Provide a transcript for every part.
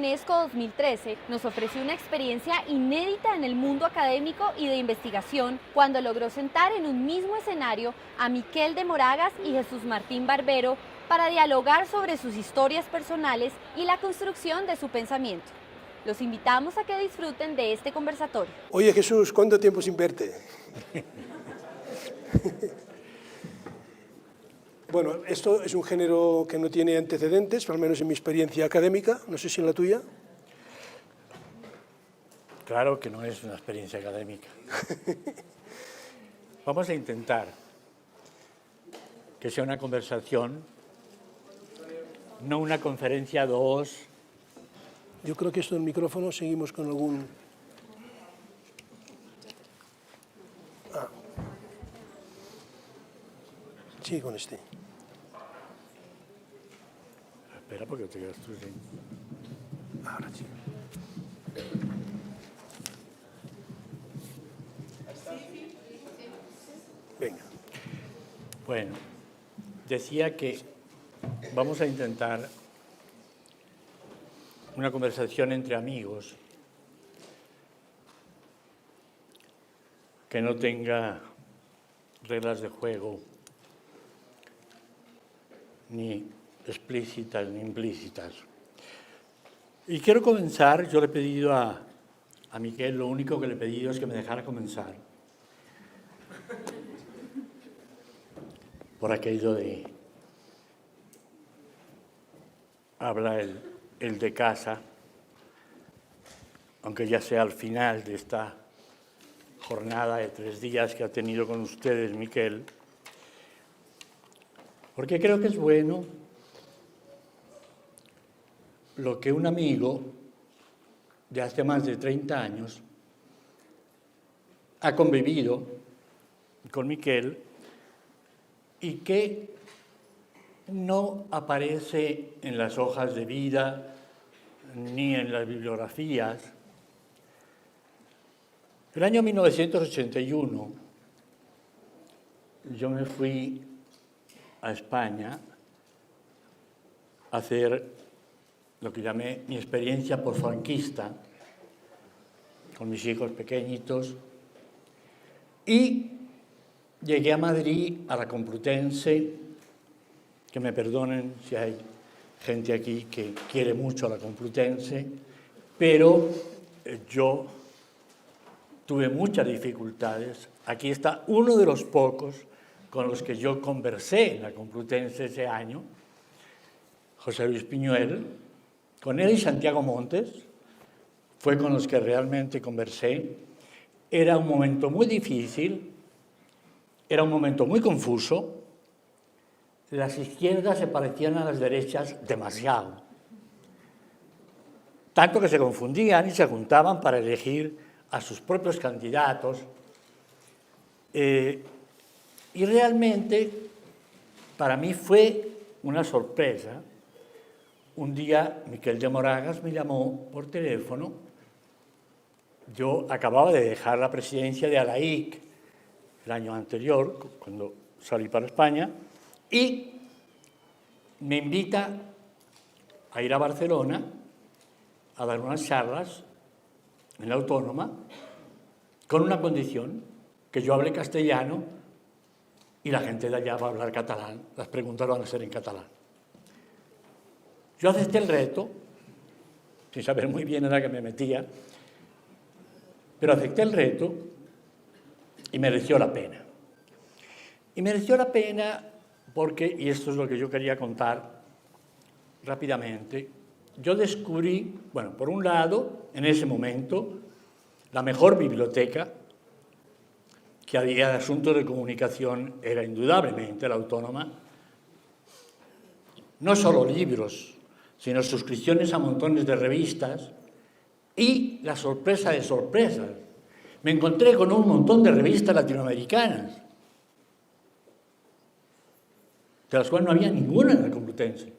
UNESCO 2013 nos ofreció una experiencia inédita en el mundo académico y de investigación cuando logró sentar en un mismo escenario a Miquel de Moragas y Jesús Martín Barbero para dialogar sobre sus historias personales y la construcción de su pensamiento. Los invitamos a que disfruten de este conversatorio. Oye Jesús, ¿cuánto tiempo sin verte? Bueno, esto es un género que no tiene antecedentes, al menos en mi experiencia académica, no sé si en la tuya. Claro que no es una experiencia académica. Vamos a intentar que sea una conversación, no una conferencia dos. Yo creo que esto del micrófono seguimos con algún... Sí, con este. Espera, porque te quedas tú sin... Ahora sí. Venga. Bueno, decía que vamos a intentar una conversación entre amigos que no tenga reglas de juego ni explícitas ni implícitas. Y quiero comenzar, yo le he pedido a Miquel, lo único que le he pedido es que me dejara comenzar por aquello de habla el de casa, aunque ya sea al final de esta jornada de 3 días que ha tenido con ustedes Miquel, porque creo que es bueno lo que un amigo de hace más de 30 años ha convivido con Miquel y que no aparece en las hojas de vida ni en las bibliografías. El año 1981 yo me fui a España a hacer lo que llamé mi experiencia posfranquista con mis hijos pequeñitos y llegué a Madrid, a la Complutense, que me perdonen si hay gente aquí que quiere mucho a la Complutense, pero yo tuve muchas dificultades. Aquí está uno de los pocos con los que yo conversé en la Complutense ese año, José Luis Piñuel. Con él y Santiago Montes fue con los que realmente conversé. Era un momento muy difícil, era un momento muy confuso. Las izquierdas se parecían a las derechas demasiado. Tanto que se confundían y se juntaban para elegir a sus propios candidatos. Y realmente, para mí fue una sorpresa. Un día, Miquel de Moragas me llamó por teléfono. Yo acababa de dejar la presidencia de ALAIC el año anterior, cuando salí para España, y me invita a ir a Barcelona a dar unas charlas en la Autónoma con una condición, que yo hable castellano y la gente de allá va a hablar catalán, las preguntas van a ser en catalán. Yo acepté el reto, sin saber muy bien en la que me metía, pero acepté el reto y mereció la pena. Y mereció la pena porque, y esto es lo que yo quería contar rápidamente, yo descubrí, bueno, por un lado, en ese momento, la mejor biblioteca que había de asuntos de comunicación era indudablemente la Autónoma. No solo libros, sino suscripciones a montones de revistas y la sorpresa de sorpresas. Me encontré con un montón de revistas latinoamericanas, de las cuales no había ninguna en la Complutense.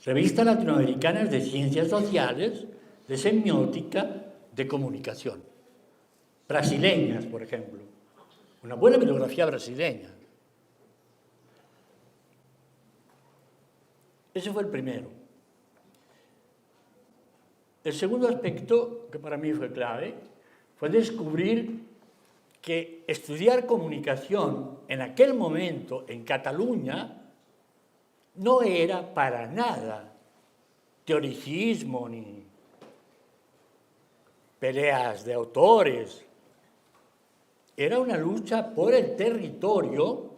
Revistas latinoamericanas de ciencias sociales, de semiótica, de comunicación. Brasileñas, por ejemplo. Una buena bibliografía brasileña. Ese fue el primero. El segundo aspecto, que para mí fue clave, fue descubrir que estudiar comunicación en aquel momento en Cataluña no era para nada teoricismo ni peleas de autores. Era una lucha por el territorio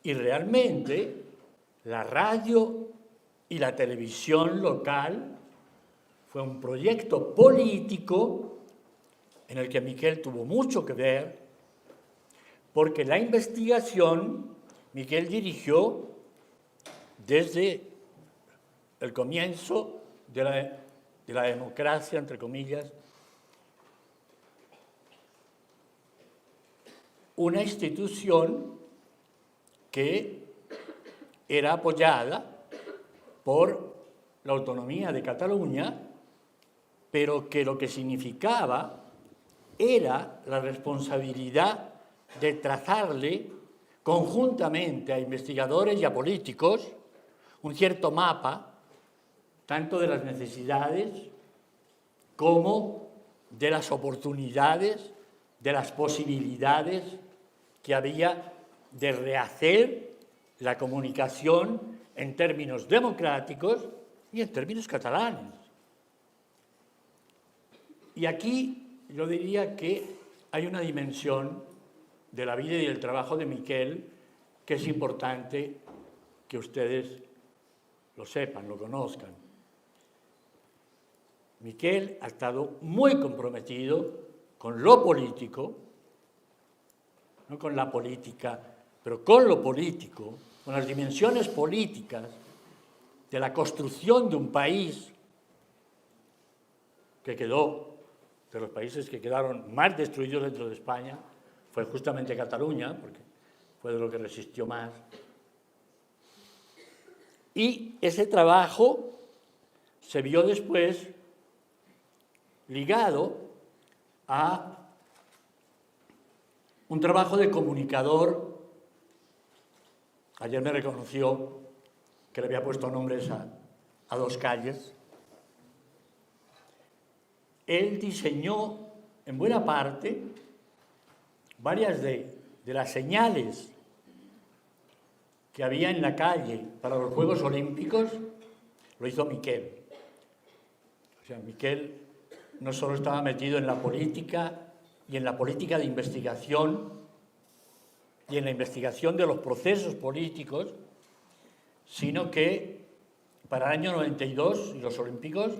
y realmente la radio y la televisión local fue un proyecto político en el que Miquel tuvo mucho que ver, porque la investigación Miquel dirigió desde el comienzo de la democracia, entre comillas, una institución que era apoyada por la autonomía de Cataluña, pero que lo que significaba era la responsabilidad de trazarle conjuntamente a investigadores y a políticos un cierto mapa, tanto de las necesidades como de las oportunidades, de las posibilidades que había de rehacer la comunicación en términos democráticos y en términos catalanes. Y aquí yo diría que hay una dimensión de la vida y del trabajo de Miquel que es importante que ustedes lo sepan, lo conozcan. Miquel ha estado muy comprometido con lo político, no con la política, pero con lo político, con las dimensiones políticas de la construcción de un país que quedó, de los países que quedaron más destruidos dentro de España, fue justamente Cataluña, porque fue de lo que resistió más. Y ese trabajo se vio después ligado a un trabajo de comunicador. Ayer me reconoció que le había puesto nombres a dos calles. Él diseñó, en buena parte, varias de las señales que había en la calle para los Juegos Olímpicos, lo hizo Miquel. O sea, Miquel no solo estaba metido en la política y en la política de investigación y en la investigación de los procesos políticos, sino que para el año 92 y los Olímpicos,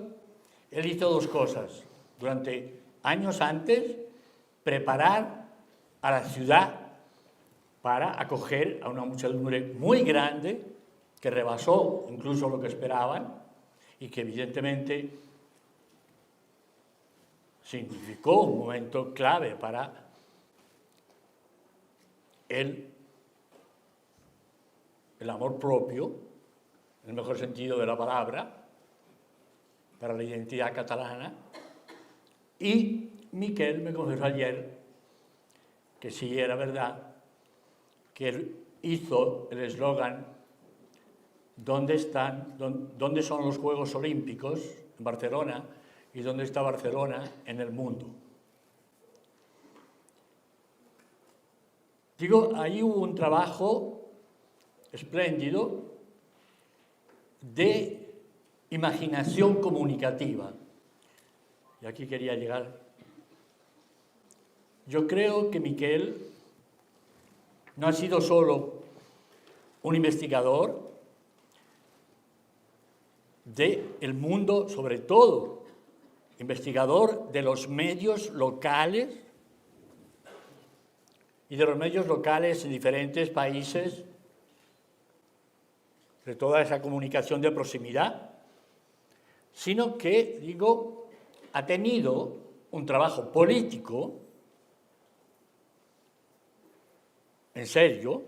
él hizo dos cosas. Durante años antes, preparar a la ciudad para acoger a una muchedumbre muy grande que rebasó incluso lo que esperaban y que evidentemente significó un momento clave para el amor propio, en el mejor sentido de la palabra, para la identidad catalana. Y Miquel me confesó ayer que sí era verdad que él hizo el eslogan ¿dónde son los Juegos Olímpicos? En Barcelona, y dónde está Barcelona en el mundo. Digo, ahí hubo un trabajo espléndido de imaginación comunicativa. Y aquí quería llegar. Yo creo que Miquel no ha sido solo un investigador del mundo, sobre todo, investigador de los medios locales y de los medios locales en diferentes países, de toda esa comunicación de proximidad, sino que, digo, ha tenido un trabajo político en serio,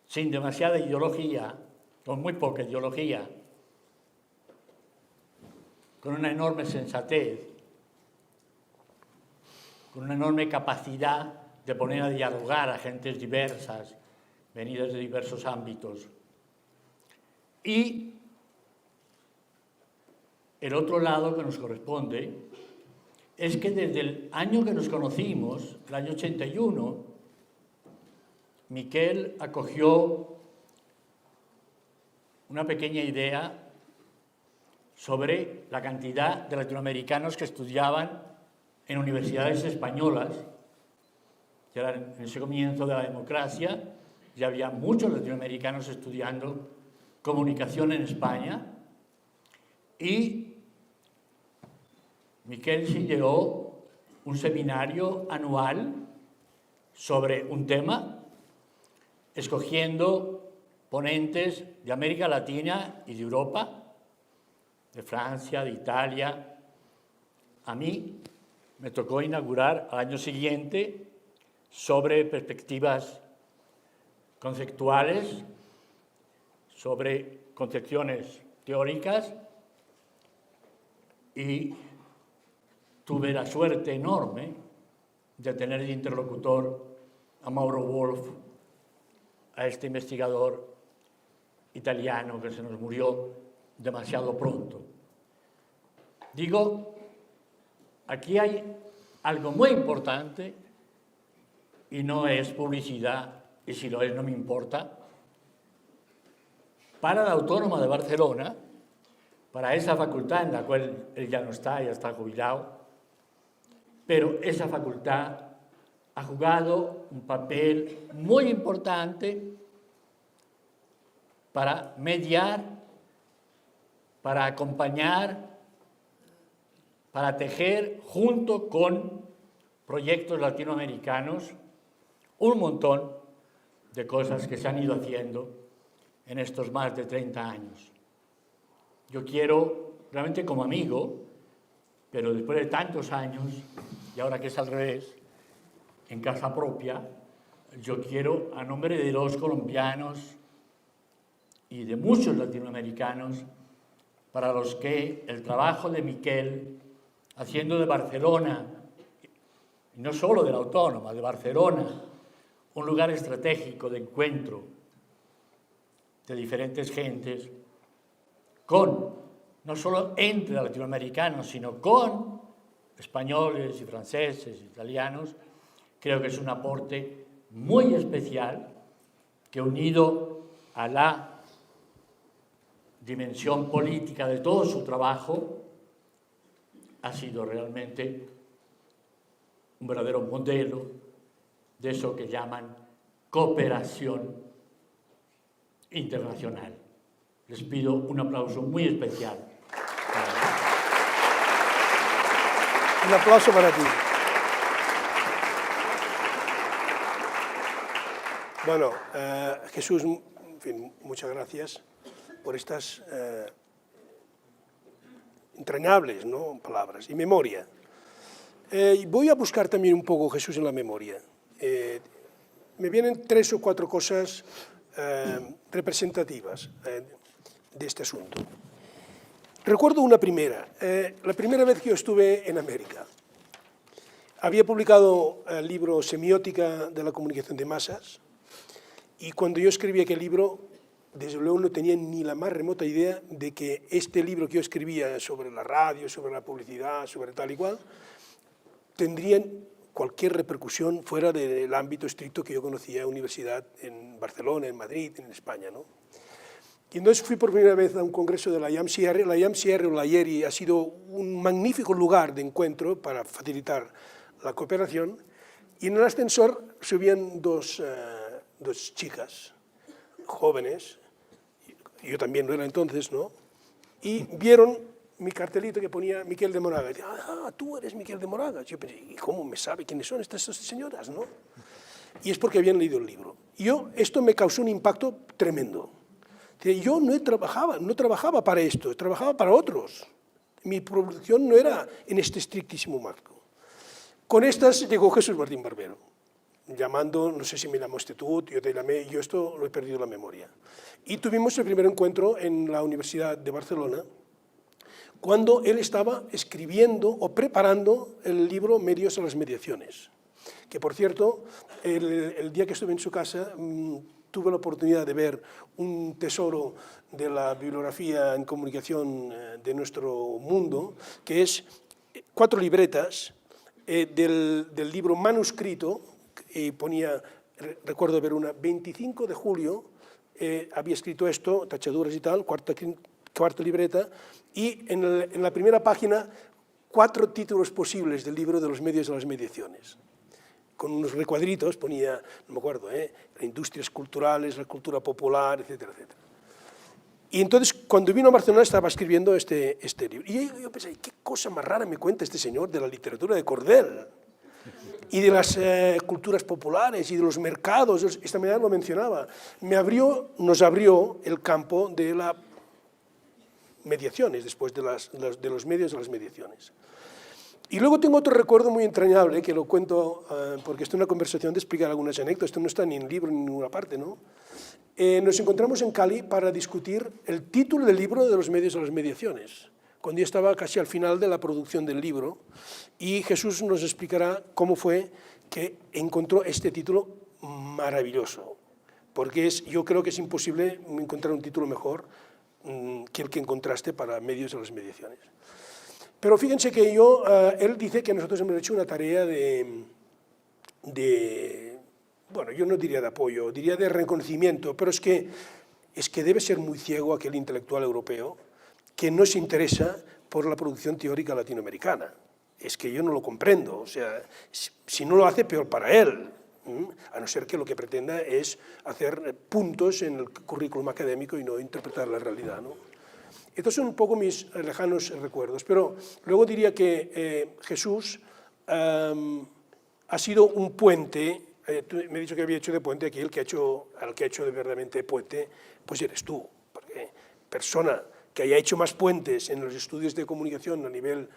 sin demasiada ideología, con muy poca ideología, con una enorme sensatez, con una enorme capacidad de poner a dialogar a gentes diversas, venidas de diversos ámbitos. Y el otro lado que nos corresponde es que desde el año que nos conocimos, el año 81, Miquel acogió una pequeña idea sobre la cantidad de latinoamericanos que estudiaban en universidades españolas. Ya en ese comienzo de la democracia ya había muchos latinoamericanos estudiando comunicación en España, y Miquel se ideó un seminario anual sobre un tema, escogiendo ponentes de América Latina y de Europa, de Francia, de Italia. A mí me tocó inaugurar al año siguiente sobre perspectivas conceptuales, sobre concepciones teóricas, y tuve la suerte enorme de tener de interlocutor a Mauro Wolf, a este investigador italiano que se nos murió demasiado pronto. Digo, aquí hay algo muy importante, y no es publicidad, y si lo es no me importa, para la Autónoma de Barcelona, para esa facultad en la cual él ya no está, ya está jubilado, pero esa facultad ha jugado un papel muy importante para mediar, para acompañar, para tejer junto con proyectos latinoamericanos un montón de cosas que se han ido haciendo en estos más de 30 años. Yo quiero, realmente como amigo, pero después de tantos años, y ahora que es al revés, en casa propia, yo quiero, a nombre de los colombianos y de muchos latinoamericanos, para los que el trabajo de Miquel, haciendo de Barcelona, y no solo de la Autónoma, de Barcelona, un lugar estratégico de encuentro de diferentes gentes, no solo entre latinoamericanos, sino con españoles y franceses, italianos, creo que es un aporte muy especial que, unido a la dimensión política de todo su trabajo, ha sido realmente un verdadero modelo de eso que llaman cooperación internacional. Les pido un aplauso muy especial. Un aplauso para ti. Bueno, Jesús, en fin, muchas gracias por estas entrañables, ¿no?, palabras. Y memoria. Voy a buscar también un poco, Jesús, en la memoria. Me vienen 3 o 4 cosas representativas de este asunto. Recuerdo una primera, la primera vez que yo estuve en América. Había publicado el libro Semiótica de la comunicación de masas, y cuando yo escribí aquel libro, desde luego no tenía ni la más remota idea de que este libro que yo escribía sobre la radio, sobre la publicidad, sobre tal y cual, tendrían cualquier repercusión fuera del ámbito estricto que yo conocía en universidad en Barcelona, en Madrid, en España, ¿no? Y entonces fui por primera vez a un congreso de la IAMCR. La IAMCR o la IERI ha sido un magnífico lugar de encuentro para facilitar la cooperación, y en el ascensor subían dos chicas jóvenes, yo también lo era entonces, ¿no?, y vieron mi cartelito que ponía Miquel de Moragas. Y dije, tú eres Miquel de Moragas. Yo pensé, ¿y cómo me sabe quiénes son estas señoras, no? Y es porque habían leído el libro. Y esto me causó un impacto tremendo. Yo no trabajaba para esto, trabajaba para otros. Mi producción no era en este estrictísimo marco. Con estas llegó Jesús Martín Barbero, llamando, no sé si me llamó Institut, yo te llamé, yo esto lo he perdido la memoria. Y tuvimos el primer encuentro en la Universidad de Barcelona, cuando él estaba escribiendo o preparando el libro Medios a las mediaciones, que por cierto, el día que estuve en su casa, tuve la oportunidad de ver un tesoro de la bibliografía en comunicación de nuestro mundo, que es 4 libretas del libro manuscrito, y ponía, recuerdo ver una, 25 de julio, había escrito esto, tachaduras y tal, cuarta libreta, y en la primera página 4 títulos posibles del libro de los medios de las mediaciones. Con unos recuadritos ponía, no me acuerdo, industrias culturales, la cultura popular, etcétera, etcétera. Y entonces, cuando vino a Barcelona, estaba escribiendo este libro. Y yo pensé, ¿qué cosa más rara me cuenta este señor de la literatura de cordel? Y de las culturas populares y de los mercados. Esta mañana lo mencionaba. Nos abrió el campo de las mediaciones, después de los medios de las mediaciones. Y luego tengo otro recuerdo muy entrañable, que lo cuento porque esto es una conversación de explicar algunas anécdotas, esto no está ni en libro ni en ninguna parte, ¿no? Nos encontramos en Cali para discutir el título del libro de los medios de las mediaciones, cuando ya estaba casi al final de la producción del libro, y Jesús nos explicará cómo fue que encontró este título maravilloso, porque yo creo que es imposible encontrar un título mejor que el que encontraste para medios de las mediaciones. Pero fíjense que él dice que nosotros hemos hecho una tarea bueno, yo no diría de apoyo, diría de reconocimiento, pero es que debe ser muy ciego aquel intelectual europeo que no se interesa por la producción teórica latinoamericana. Es que yo no lo comprendo, o sea, si no lo hace, peor para él, a no ser que lo que pretenda es hacer puntos en el currículum académico y no interpretar la realidad, ¿no? Estos son un poco mis lejanos recuerdos, pero luego diría que Jesús ha sido un puente. Me he dicho que había hecho de puente aquí, al que ha hecho de verdaderamente puente, pues eres tú, porque persona que haya hecho más puentes en los estudios de comunicación a nivel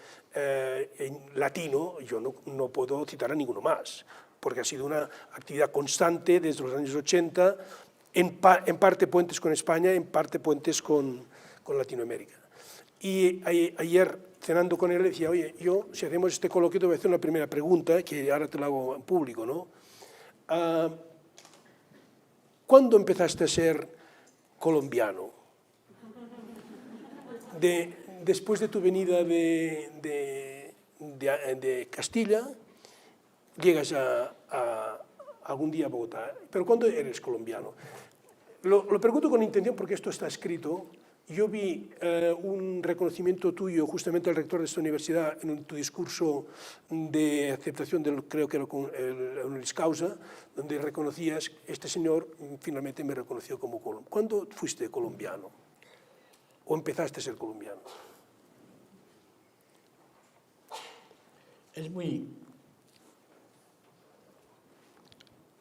latino, yo no puedo citar a ninguno más, porque ha sido una actividad constante desde los años 80, en parte puentes con España, en parte puentes con Latinoamérica. Y ayer, cenando con él, le decía, oye, si hacemos este coloquio te voy a hacer una primera pregunta, que ahora te la hago en público, ¿no? ¿Cuándo empezaste a ser colombiano? Después de tu venida de Castilla, llegas algún día a Bogotá, pero ¿cuándo eres colombiano? Lo pregunto con intención porque esto está escrito. Yo vi un reconocimiento tuyo justamente al rector de esta universidad en tu discurso de aceptación creo que era el honoris causa, donde reconocías, este señor finalmente me reconoció como colombiano. ¿Cuándo fuiste colombiano? ¿O empezaste a ser colombiano? Es muy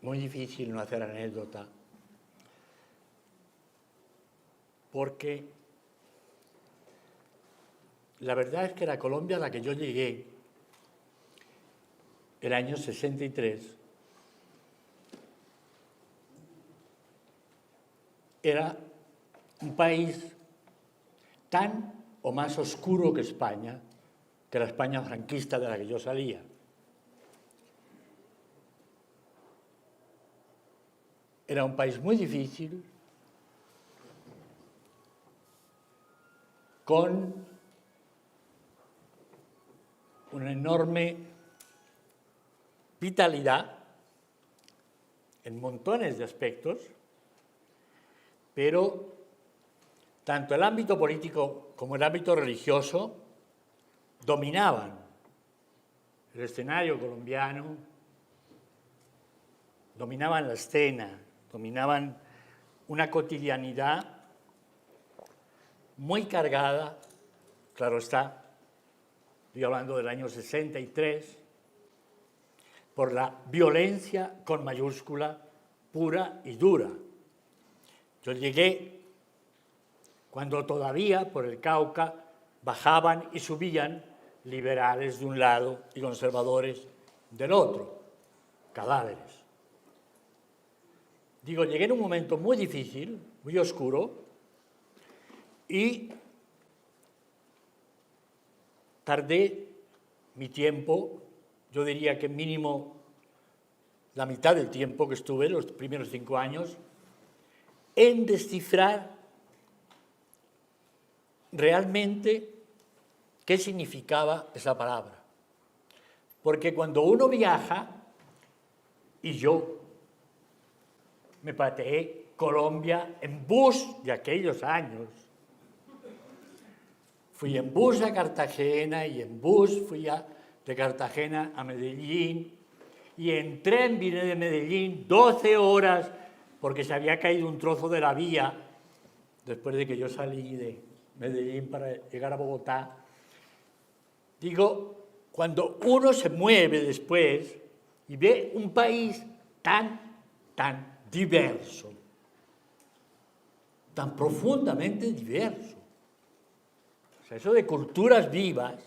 difícil no hacer anécdota, porque la verdad es que la Colombia a la que yo llegué el año 63 era un país tan o más oscuro que España, que la España franquista de la que yo salía. Era un país muy difícil, con una enorme vitalidad en montones de aspectos, pero tanto el ámbito político como el ámbito religioso dominaban el escenario colombiano, dominaban la escena, dominaban una cotidianidad muy cargada, claro está, estoy hablando del año 63, por la violencia con mayúscula pura y dura. Yo llegué cuando todavía por el Cauca bajaban y subían liberales de un lado y conservadores del otro, cadáveres. Digo, llegué en un momento muy difícil, muy oscuro, y tardé mi tiempo, yo diría que mínimo la mitad del tiempo que estuve, los primeros 5 años, en descifrar realmente qué significaba esa palabra. Porque cuando uno viaja, y yo me pateé Colombia en bus de aquellos años, fui en bus a Cartagena y en bus de Cartagena a Medellín, y en tren vine de Medellín 12 horas porque se había caído un trozo de la vía después de que yo salí de Medellín para llegar a Bogotá. Digo, cuando uno se mueve después y ve un país tan diverso, tan profundamente diverso, o sea, eso de culturas vivas,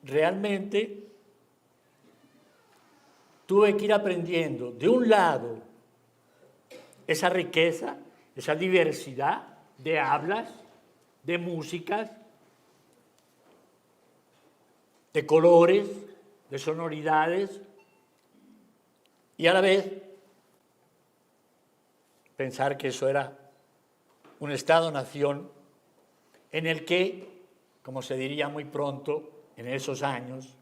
realmente tuve que ir aprendiendo, de un lado, esa riqueza, esa diversidad de hablas, de músicas, de colores, de sonoridades, y a la vez pensar que eso era un Estado-nación en el que, como se diría muy pronto en esos años,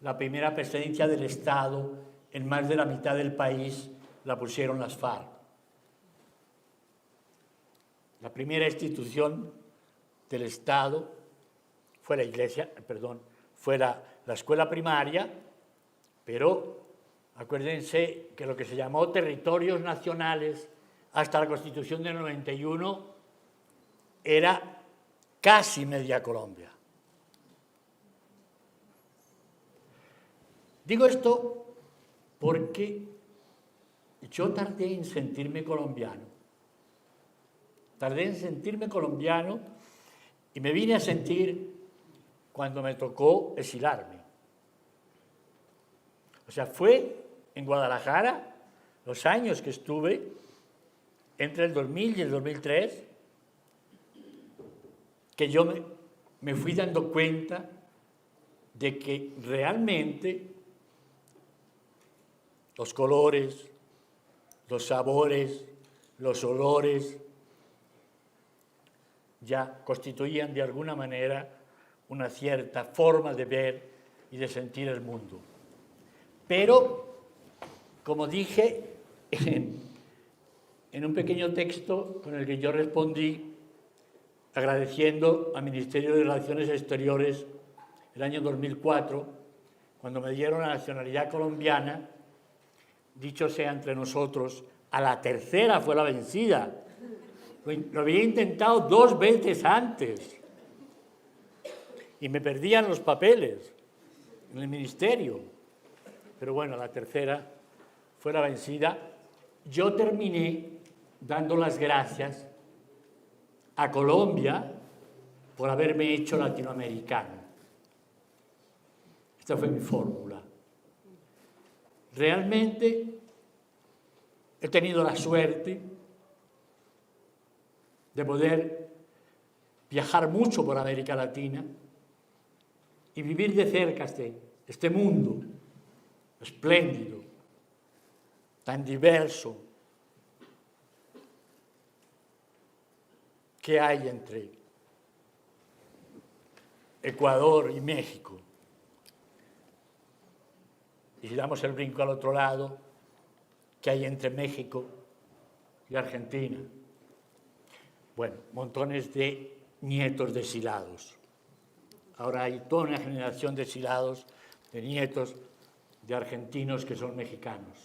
la primera presidencia del Estado en más de la mitad del país la pusieron las FARC. La primera institución del Estado fue la iglesia, fue la escuela primaria, pero acuérdense que lo que se llamó territorios nacionales hasta la Constitución del 91 era casi media Colombia. Digo esto porque yo tardé en sentirme colombiano. Tardé en sentirme colombiano y me vine a sentir cuando me tocó exilarme. O sea, fue en Guadalajara, los años que estuve, entre el 2000 y el 2003, que yo me fui dando cuenta de que realmente los colores, los sabores, los olores, ya constituían de alguna manera una cierta forma de ver y de sentir el mundo. Pero, como dije en un pequeño texto con el que yo respondí, agradeciendo al Ministerio de Relaciones Exteriores el año 2004, cuando me dieron la nacionalidad colombiana, dicho sea entre nosotros, a la tercera fue la vencida. Lo había intentado 2 veces antes y me perdían los papeles en el ministerio. Pero bueno, la tercera fue la vencida. Yo terminé dando las gracias a Colombia por haberme hecho latinoamericano. Esta fue mi fórmula. Realmente he tenido la suerte de poder viajar mucho por América Latina y vivir de cerca este mundo espléndido, tan diverso, que hay entre Ecuador y México. Y si damos el brinco al otro lado, ¿qué hay entre México y Argentina? Bueno, montones de nietos de exilados. Ahora hay toda una generación de exilados, de nietos de argentinos que son mexicanos.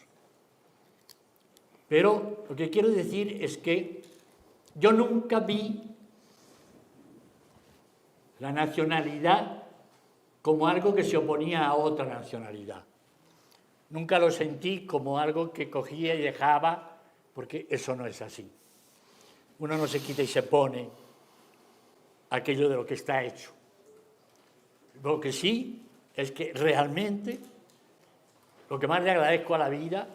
Pero lo que quiero decir es que yo nunca vi la nacionalidad como algo que se oponía a otra nacionalidad. Nunca lo sentí como algo que cogía y dejaba, porque eso no es así. Uno no se quita y se pone aquello de lo que está hecho. Lo que sí es que realmente lo que más le agradezco a la vida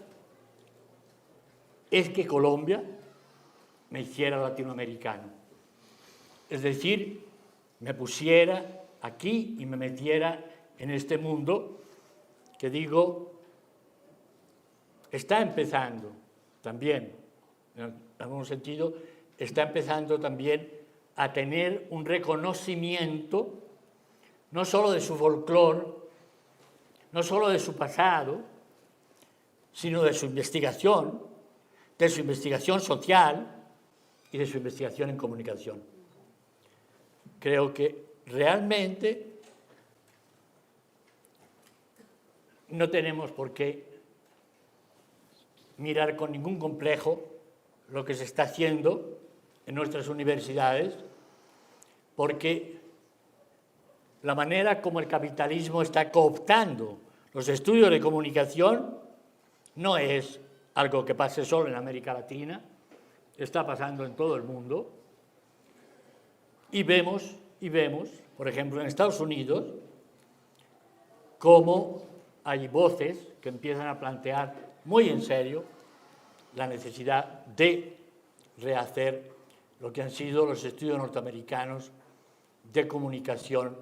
es que Colombia me hiciera latinoamericano. Es decir, me pusiera aquí y me metiera en este mundo que digo, está empezando también, en algún sentido, está empezando también a tener un reconocimiento no solo de su folclore, no solo de su pasado, sino de su investigación social y de su investigación en comunicación. Creo que realmente no tenemos por qué mirar con ningún complejo lo que se está haciendo en nuestras universidades, porque la manera como el capitalismo está cooptando los estudios de comunicación no es algo que pase solo en América Latina, está pasando en todo el mundo. Y vemos, por ejemplo, en Estados Unidos, cómo hay voces que empiezan a plantear muy en serio la necesidad de rehacer lo que han sido los estudios norteamericanos de comunicación,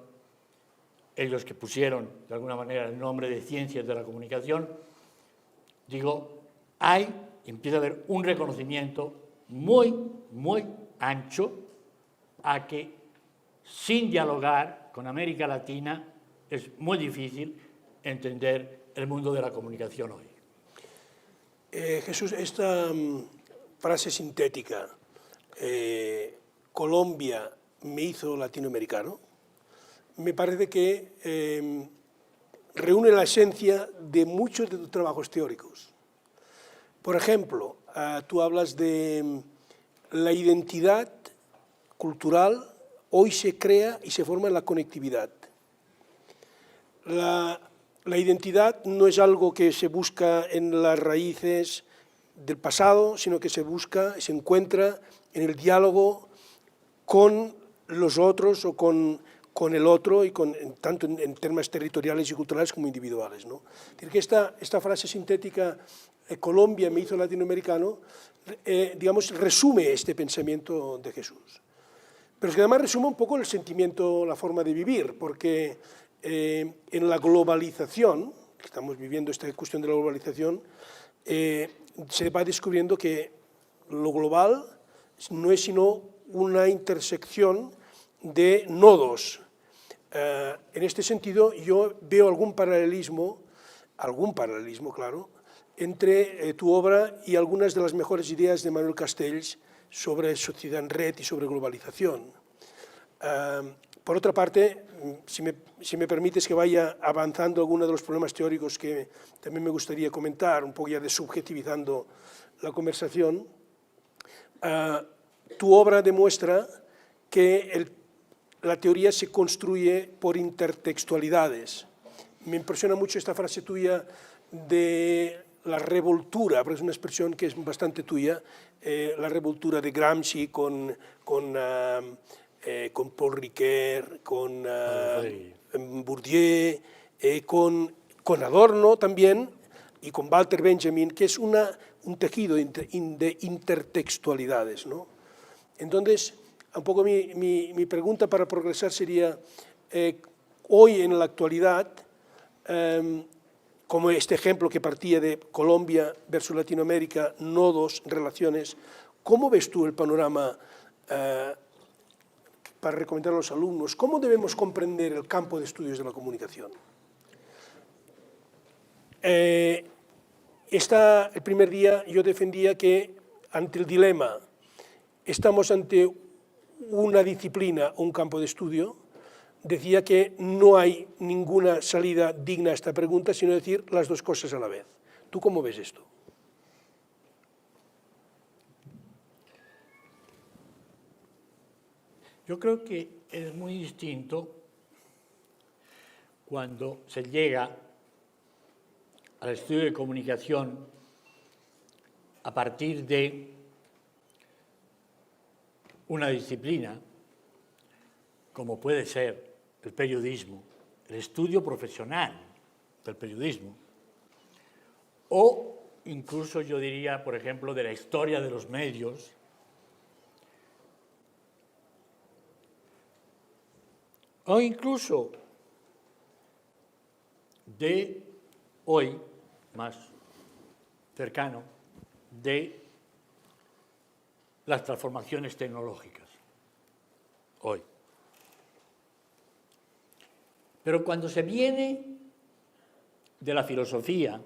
ellos que pusieron de alguna manera el nombre de ciencias de la comunicación. Digo, empieza a haber un reconocimiento muy, muy ancho a que sin dialogar con América Latina es muy difícil entender el mundo de la comunicación hoy. Jesús, esta frase sintética, Colombia me hizo latinoamericano, me parece que reúne la esencia de muchos de tus trabajos teóricos. Por ejemplo, tú hablas de la identidad cultural, hoy se crea y se forma en la conectividad. La identidad no es algo que se busca en las raíces del pasado, sino que se busca, se encuentra en el diálogo con los otros o con el otro, y tanto en temas territoriales y culturales como individuales, ¿no? Es decir, que esta frase sintética, Colombia me hizo latinoamericano, digamos, resume este pensamiento de Jesús. Pero es que además resume un poco el sentimiento, la forma de vivir, porque en la globalización, estamos viviendo esta cuestión de la globalización, se va descubriendo que lo global no es sino una intersección de nodos. En este sentido, yo veo algún paralelismo, claro, entre tu obra y algunas de las mejores ideas de Manuel Castells sobre sociedad en red y sobre globalización. Por otra parte, si me permites que vaya avanzando algunos de los problemas teóricos que también me gustaría comentar, un poco ya desubjetivizando la conversación, tu obra demuestra que la teoría se construye por intertextualidades. Me impresiona mucho esta frase tuya de la revoltura, porque es una expresión que es bastante tuya, la revoltura de Gramsci con Paul Ricoeur, con Bourdieu, con Adorno también, y con Walter Benjamin, que es un tejido de intertextualidades, ¿no? Entonces, un poco mi pregunta para progresar sería, hoy en la actualidad, como este ejemplo que partía de Colombia versus Latinoamérica, nodos, relaciones, ¿cómo ves tú el panorama para recomendar a los alumnos? ¿Cómo debemos comprender el campo de estudios de la comunicación? El primer día yo defendía que ante el dilema, estamos ante una disciplina o un campo de estudio, decía que no hay ninguna salida digna a esta pregunta, sino decir las dos cosas a la vez. ¿Tú cómo ves esto? Yo creo que es muy distinto cuando se llega al estudio de comunicación a partir de una disciplina, como puede ser el periodismo, el estudio profesional del periodismo, o incluso yo diría, por ejemplo, de la historia de los medios, o incluso de hoy, más cercano, de las transformaciones tecnológicas hoy. Pero cuando se viene de la filosofía,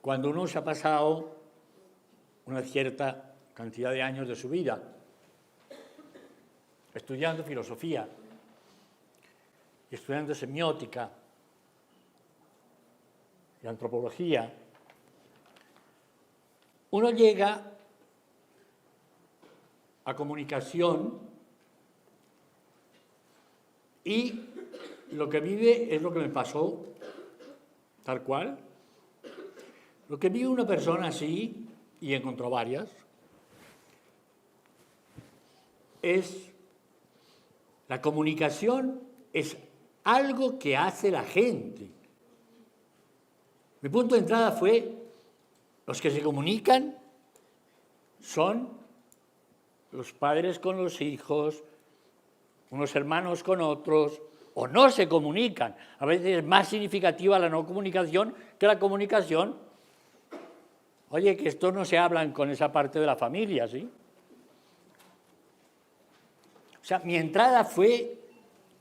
cuando uno se ha pasado una cierta cantidad de años de su vida estudiando filosofía y estudiando semiótica y antropología, uno llega a comunicación y lo que vive es lo que me pasó, tal cual. Lo que vive una persona así, y encontró varias, es la comunicación, es algo que hace la gente. Mi punto de entrada fue, los que se comunican son los padres con los hijos, unos hermanos con otros, o no se comunican. A veces es más significativa la no comunicación que la comunicación. Oye, que estos no se hablan con esa parte de la familia, ¿sí? O sea, mi entrada fue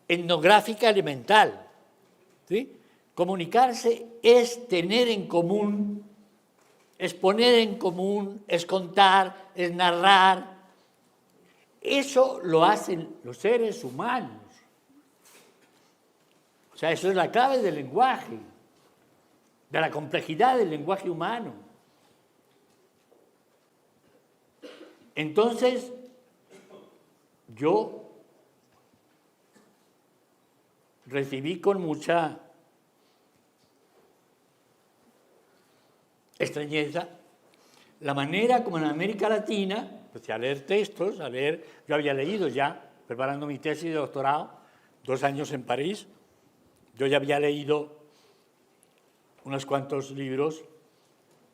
etnográfica elemental, ¿sí? Comunicarse es tener en común, es poner en común, es contar, es narrar. Eso lo hacen los seres humanos. O sea, eso es la clave del lenguaje, de la complejidad del lenguaje humano. Entonces, yo recibí con mucha extrañeza la manera como en América Latina, empecé a leer textos, yo había leído ya, preparando mi tesis de doctorado, 2 años en París, yo ya había leído unos cuantos libros,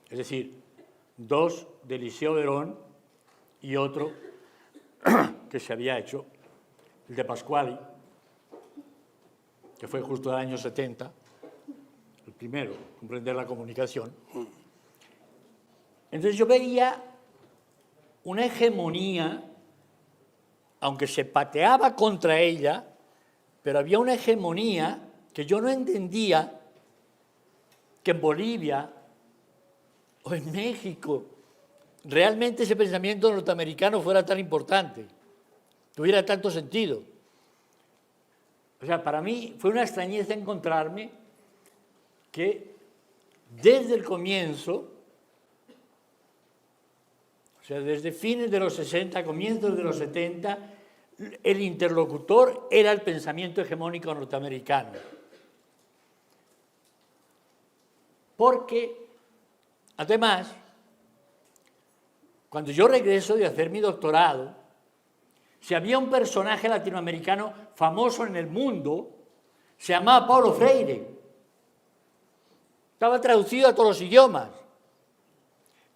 es decir, 2 de Liceo Verón y otro que se había hecho, el de Pasquali, que fue justo el año 70, el primero, comprender la comunicación. Entonces yo veía una hegemonía, aunque se pateaba contra ella, pero había una hegemonía que yo no entendía que en Bolivia o en México realmente ese pensamiento norteamericano fuera tan importante, tuviera tanto sentido. O sea, para mí fue una extrañeza encontrarme que desde el comienzo, o sea, desde fines de los 60, comienzos de los 70, el interlocutor era el pensamiento hegemónico norteamericano. Porque, además, cuando yo regreso de hacer mi doctorado, si había un personaje latinoamericano famoso en el mundo, se llamaba Paulo Freire. Estaba traducido a todos los idiomas.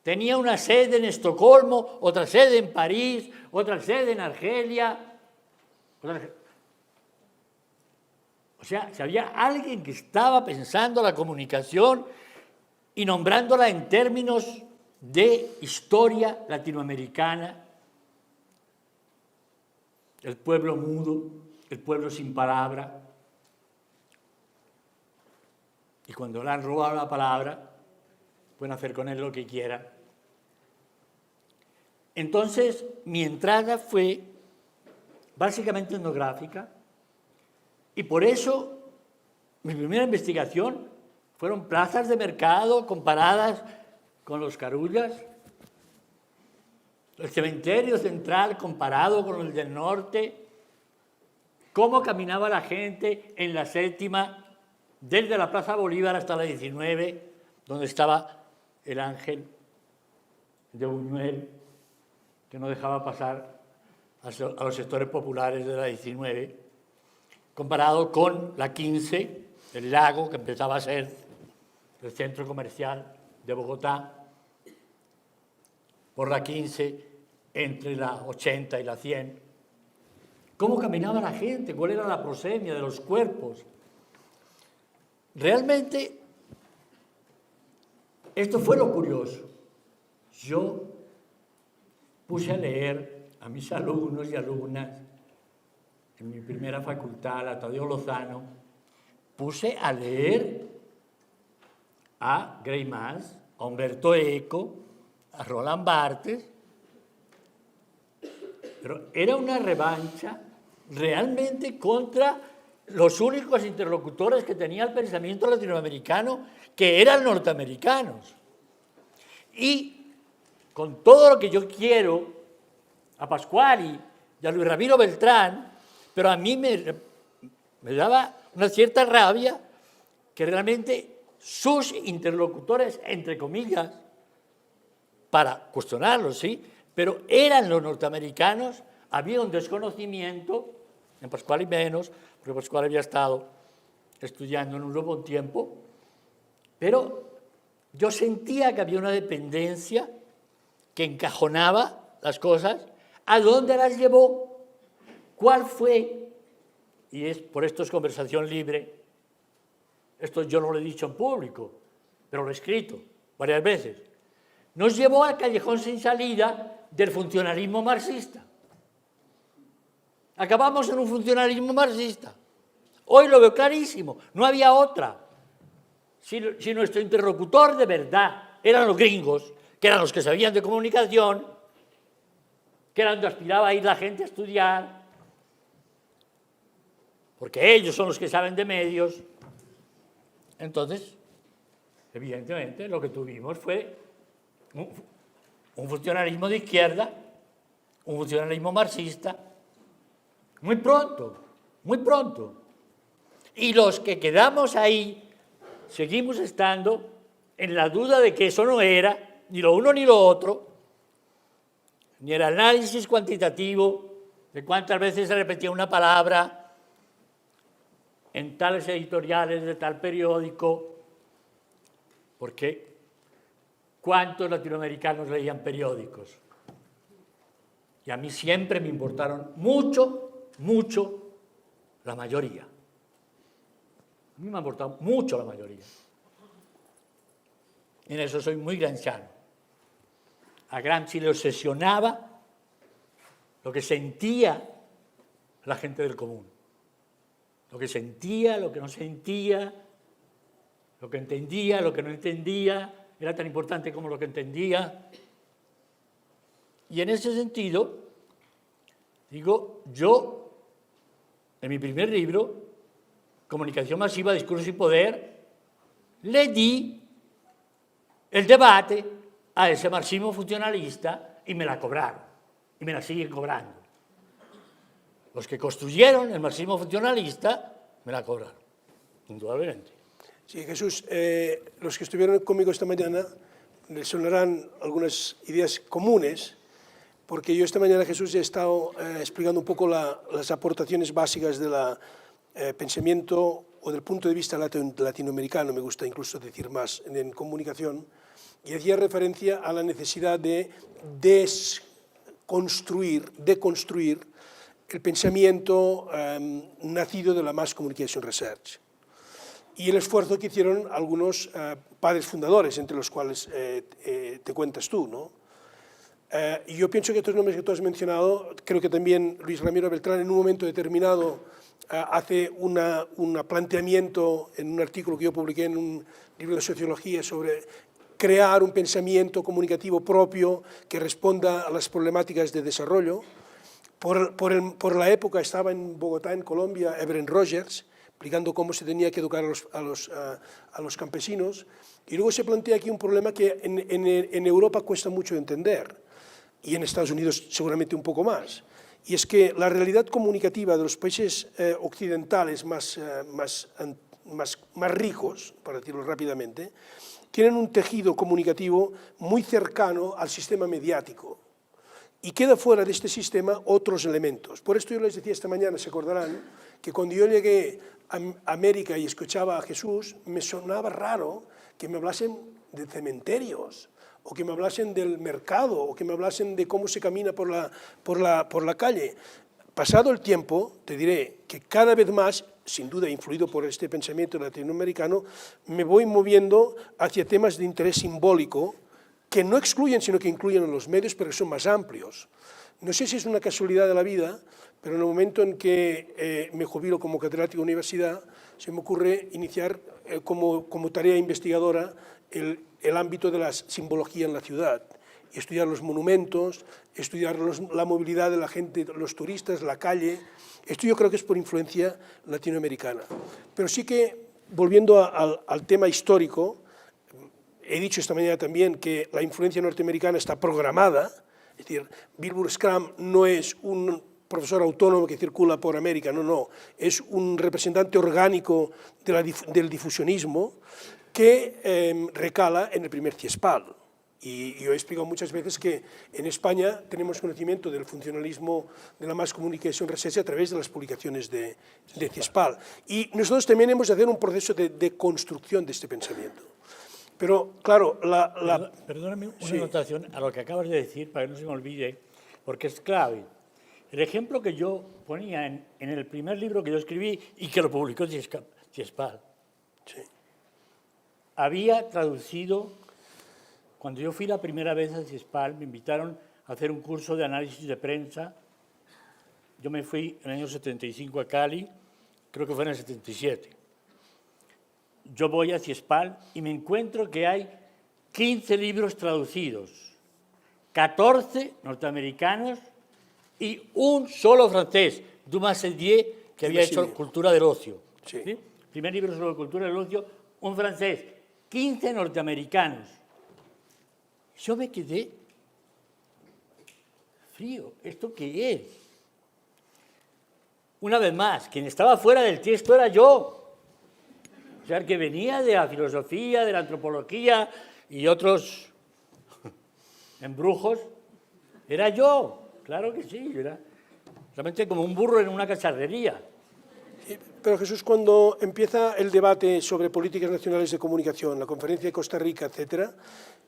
Tenía una sede en Estocolmo, otra sede en París, otra sede en Argelia. O sea, si había alguien que estaba pensando la comunicación y nombrándola en términos de historia latinoamericana, el pueblo mudo, el pueblo sin palabra. Y cuando le han robado la palabra, pueden hacer con él lo que quieran. Entonces, mi entrada fue básicamente etnográfica y por eso mi primera investigación fueron plazas de mercado comparadas con los Carullas, el cementerio central comparado con el del norte, cómo caminaba la gente en la séptima, desde la Plaza Bolívar hasta la 19, donde estaba el ángel de Buñuel, que no dejaba pasar a los sectores populares de la 19, comparado con la 15, el lago, que empezaba a ser el centro comercial de Bogotá, por la 15, entre la 80 y la 100. ¿Cómo caminaba la gente? ¿Cuál era la prosemia de los cuerpos? Realmente esto fue lo curioso. Yo puse a leer a mis alumnos y alumnas en mi primera facultad, la Tadeo Lozano, puse a leer a Gray Maas, a Umberto Eco, a Roland Barthes, pero era una revancha realmente contra los únicos interlocutores que tenía el pensamiento latinoamericano, que eran norteamericanos. Y con todo lo que yo quiero a Pascuali y a Luis Ramiro Beltrán, pero a mí me daba una cierta rabia que realmente sus interlocutores, entre comillas, para cuestionarlos, sí, pero eran los norteamericanos, había un desconocimiento, en Pascuali menos, porque Pascuali había estado estudiando en Europa un tiempo, pero yo sentía que había una dependencia que encajonaba las cosas. ¿A dónde las llevó? ¿Cuál fue? Y es por esto es conversación libre. Esto yo no lo he dicho en público, pero lo he escrito varias veces. Nos llevó al callejón sin salida del funcionalismo marxista. Acabamos en un funcionalismo marxista. Hoy lo veo clarísimo, no había otra. Si nuestro interlocutor de verdad eran los gringos, que eran los que sabían de comunicación, que era donde aspiraba a ir la gente a estudiar, porque ellos son los que saben de medios. Entonces, evidentemente, lo que tuvimos fue un funcionalismo de izquierda, un funcionalismo marxista, muy pronto, muy pronto. Y los que quedamos ahí, seguimos estando en la duda de que eso no era ni lo uno ni lo otro, ni el análisis cuantitativo de cuántas veces se repetía una palabra en tales editoriales de tal periódico, porque ¿cuántos latinoamericanos leían periódicos? Y a mí siempre me importaron mucho, mucho la mayoría. A mí me ha importado mucho la mayoría. En eso soy muy gramsciano. A Gramsci le obsesionaba lo que sentía la gente del común. Lo que sentía, lo que no sentía, lo que entendía, lo que no entendía, era tan importante como lo que entendía. Y en ese sentido, digo, yo, en mi primer libro, Comunicación masiva, discurso y poder, le di el debate a ese marxismo funcionalista y me la cobraron, y me la siguen cobrando. Los que construyeron el marxismo funcionalista me la cobraron, indudablemente. Sí, Jesús, los que estuvieron conmigo esta mañana les sonarán algunas ideas comunes, porque yo esta mañana, Jesús, he estado explicando un poco las aportaciones básicas del pensamiento o del punto de vista latinoamericano, me gusta incluso decir más, en comunicación, y hacía referencia a la necesidad de deconstruir el pensamiento nacido de la Mass Communication Research y el esfuerzo que hicieron algunos padres fundadores, entre los cuales te cuentas tú, ¿no? Y yo pienso que estos nombres que tú has mencionado, creo que también Luis Ramiro Beltrán en un momento determinado hace un planteamiento en un artículo que yo publiqué en un libro de sociología sobre crear un pensamiento comunicativo propio que responda a las problemáticas de desarrollo. Por la época estaba en Bogotá, en Colombia, Everett Rogers, explicando cómo se tenía que educar a los campesinos. Y luego se plantea aquí un problema que en Europa cuesta mucho entender, y en Estados Unidos seguramente un poco más. Y es que la realidad comunicativa de los países occidentales más ricos, para decirlo rápidamente, tienen un tejido comunicativo muy cercano al sistema mediático. Y queda fuera de este sistema otros elementos. Por esto yo les decía esta mañana, se acordarán, que cuando yo llegué a América y escuchaba a Jesús, me sonaba raro que me hablasen de cementerios, o que me hablasen del mercado, o que me hablasen de cómo se camina por la calle. Pasado el tiempo, te diré que cada vez más sin duda influido por este pensamiento latinoamericano, me voy moviendo hacia temas de interés simbólico que no excluyen, sino que incluyen a los medios, pero que son más amplios. No sé si es una casualidad de la vida, pero en el momento en que me jubilo como catedrático de universidad, se me ocurre iniciar como tarea investigadora el ámbito de la simbología en la ciudad, y estudiar los monumentos, estudiar la movilidad de la gente, los turistas, la calle. Esto yo creo que es por influencia latinoamericana. Pero sí que, volviendo al tema histórico, he dicho esta mañana también que la influencia norteamericana está programada, es decir, Wilbur Scrum no es un profesor autónomo que circula por América, no, es un representante orgánico del difusionismo que recala en el primer CIESPAL. Y yo he explicado muchas veces que en España tenemos conocimiento del funcionalismo de la Mass Communication Research a través de las publicaciones de CIESPAL. Y nosotros también hemos de hacer un proceso de construcción de este pensamiento. Pero, claro, Perdóname una anotación a lo que acabas de decir, para que no se me olvide, porque es clave. El ejemplo que yo ponía en el primer libro que yo escribí y que lo publicó CIESPAL, sí, había traducido, cuando yo fui la primera vez a CIESPAL, me invitaron a hacer un curso de análisis de prensa. Yo me fui en el año 75 a Cali, creo que fue en el 77. Yo voy a CIESPAL y me encuentro que hay 15 libros traducidos, 14 norteamericanos y un solo francés, Dumas Sédier, que había hecho Cultura del Ocio. Sí. ¿Sí? Primer libro sobre Cultura del Ocio, un francés, 15 norteamericanos. Yo me quedé frío. ¿Esto qué es? Una vez más, quien estaba fuera del texto era yo. O sea, el que venía de la filosofía, de la antropología y otros embrujos, era yo. Claro que sí, era realmente como un burro en una cacharrería. Pero Jesús, cuando empieza el debate sobre políticas nacionales de comunicación, la conferencia de Costa Rica, etcétera,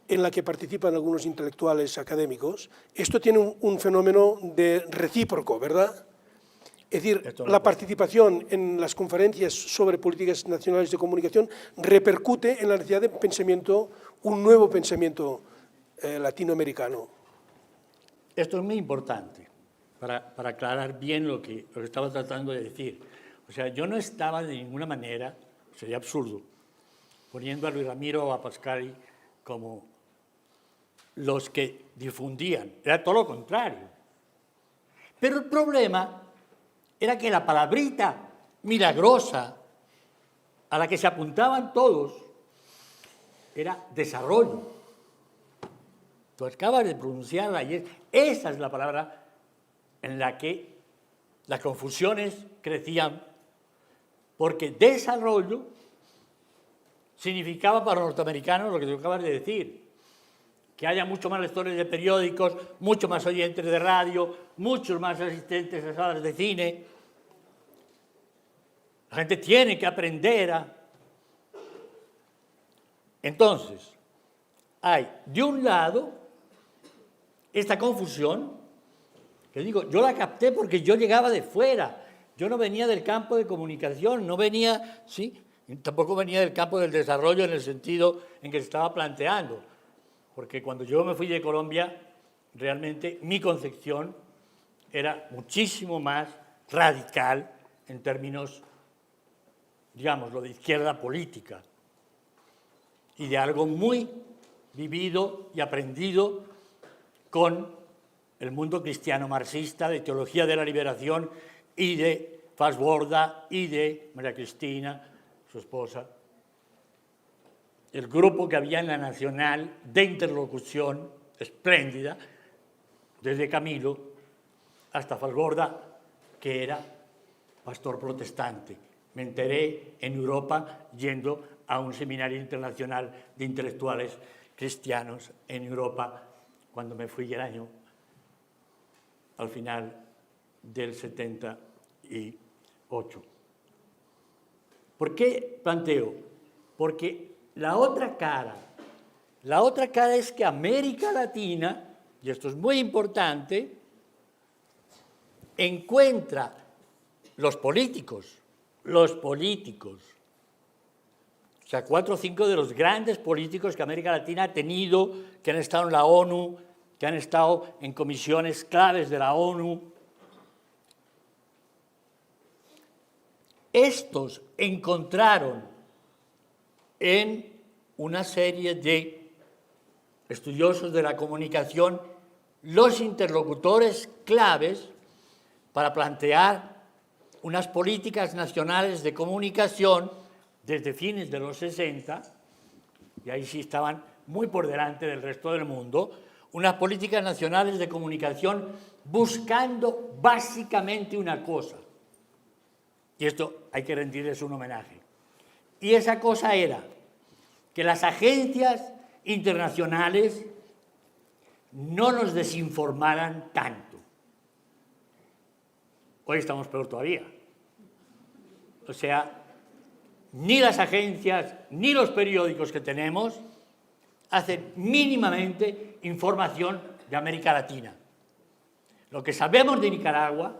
en la que participan algunos intelectuales académicos, esto tiene un fenómeno de recíproco, ¿verdad? Es decir, la participación en las conferencias sobre políticas nacionales de comunicación repercute en la necesidad de pensamiento, un nuevo pensamiento latinoamericano. Esto es muy importante para aclarar bien lo que estaba tratando de decir. O sea, yo no estaba de ninguna manera, sería absurdo, poniendo a Luis Ramiro o a Pascali como los que difundían. Era todo lo contrario. Pero el problema era que la palabrita milagrosa a la que se apuntaban todos era desarrollo. Tú acabas de pronunciarla ayer. Esa es la palabra en la que las confusiones crecían, porque desarrollo significaba para los norteamericanos lo que tú acabas de decir, que haya muchos más lectores de periódicos, muchos más oyentes de radio, muchos más asistentes a salas de cine. La gente tiene que aprender a... Entonces, hay de un lado esta confusión, que digo, yo la capté porque yo llegaba de fuera, yo no venía del campo de comunicación, no venía, sí, tampoco venía del campo del desarrollo en el sentido en que se estaba planteando, porque cuando yo me fui de Colombia, realmente mi concepción era muchísimo más radical en términos, digamos, lo de izquierda política, y de algo muy vivido y aprendido con el mundo cristiano marxista, de teología de la liberación y de Fassborda y de María Cristina, su esposa. El grupo que había en la Nacional de interlocución espléndida, desde Camilo hasta Fassborda, que era pastor protestante. Me enteré en Europa yendo a un seminario internacional de intelectuales cristianos en Europa cuando me fui el año al final del 78. ¿Por qué planteo? Porque la otra cara es que América Latina, y esto es muy importante, encuentra los políticos los políticos, o sea, 4 o 5 de los grandes políticos que América Latina ha tenido, que han estado en la ONU, que han estado en comisiones claves de la ONU, estos encontraron en una serie de estudiosos de la comunicación los interlocutores claves para plantear unas políticas nacionales de comunicación desde fines de los 60, y ahí sí estaban muy por delante del resto del mundo, unas políticas nacionales de comunicación buscando básicamente una cosa, y esto hay que rendirles un homenaje, y esa cosa era que las agencias internacionales no nos desinformaran tanto. Hoy estamos peor todavía. O sea, ni las agencias ni los periódicos que tenemos hacen mínimamente información de América Latina. Lo que sabemos de Nicaragua,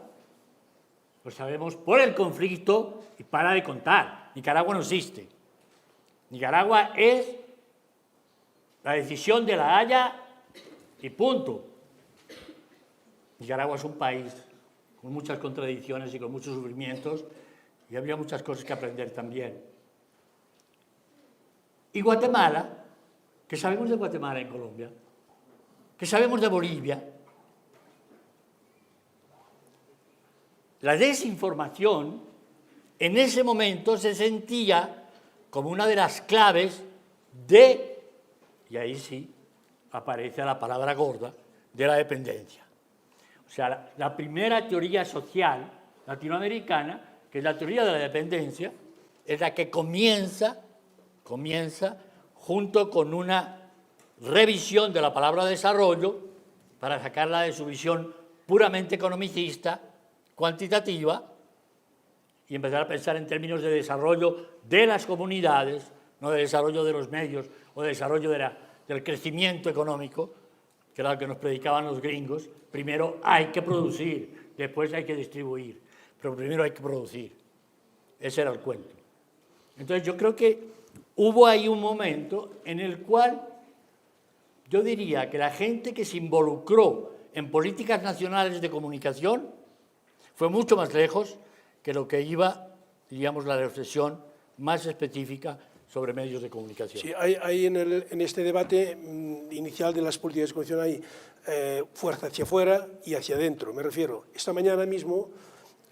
lo sabemos por el conflicto y para de contar. Nicaragua no existe. Nicaragua es la decisión de La Haya y punto. Nicaragua es un país con muchas contradicciones y con muchos sufrimientos, y habría muchas cosas que aprender también. Y Guatemala, ¿qué sabemos de Guatemala en Colombia? ¿Qué sabemos de Bolivia? La desinformación en ese momento se sentía como una de las claves de, y ahí sí aparece la palabra gorda, de la dependencia. O sea, la primera teoría social latinoamericana, que es la teoría de la dependencia, es la que comienza junto con una revisión de la palabra desarrollo para sacarla de su visión puramente economicista, cuantitativa, y empezar a pensar en términos de desarrollo de las comunidades, no de desarrollo de los medios o de desarrollo del crecimiento económico, que era lo que nos predicaban los gringos. Primero hay que producir, después hay que distribuir, pero primero hay que producir. Ese era el cuento. Entonces yo creo que hubo ahí un momento en el cual yo diría que la gente que se involucró en políticas nacionales de comunicación fue mucho más lejos que lo que iba, diríamos, la reflexión más específica sobre medios de comunicación. Sí, hay en este debate inicial de las políticas de comunicación hay fuerza hacia afuera y hacia adentro. Me refiero, esta mañana mismo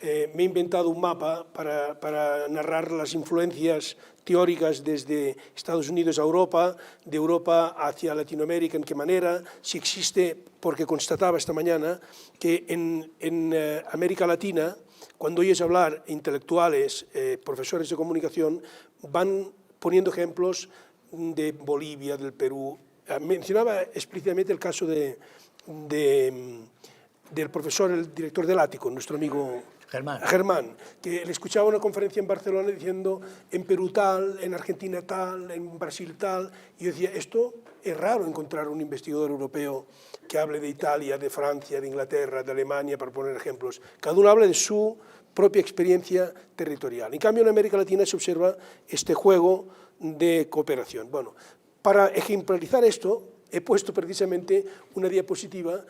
me he inventado un mapa para narrar las influencias teóricas desde Estados Unidos a Europa, de Europa hacia Latinoamérica, en qué manera, si existe, porque constataba esta mañana que en América Latina, cuando oyes hablar intelectuales, profesores de comunicación, van poniendo ejemplos de Bolivia, del Perú. Mencionaba explícitamente el caso del profesor, el director del Ático, nuestro amigo Germán, que le escuchaba una conferencia en Barcelona diciendo en Perú tal, en Argentina tal, en Brasil tal, y yo decía, esto es raro encontrar un investigador europeo que hable de Italia, de Francia, de Inglaterra, de Alemania, para poner ejemplos. Cada uno habla de su propia experiencia territorial. En cambio, en América Latina se observa este juego de cooperación. Bueno, para ejemplarizar esto, he puesto precisamente una diapositiva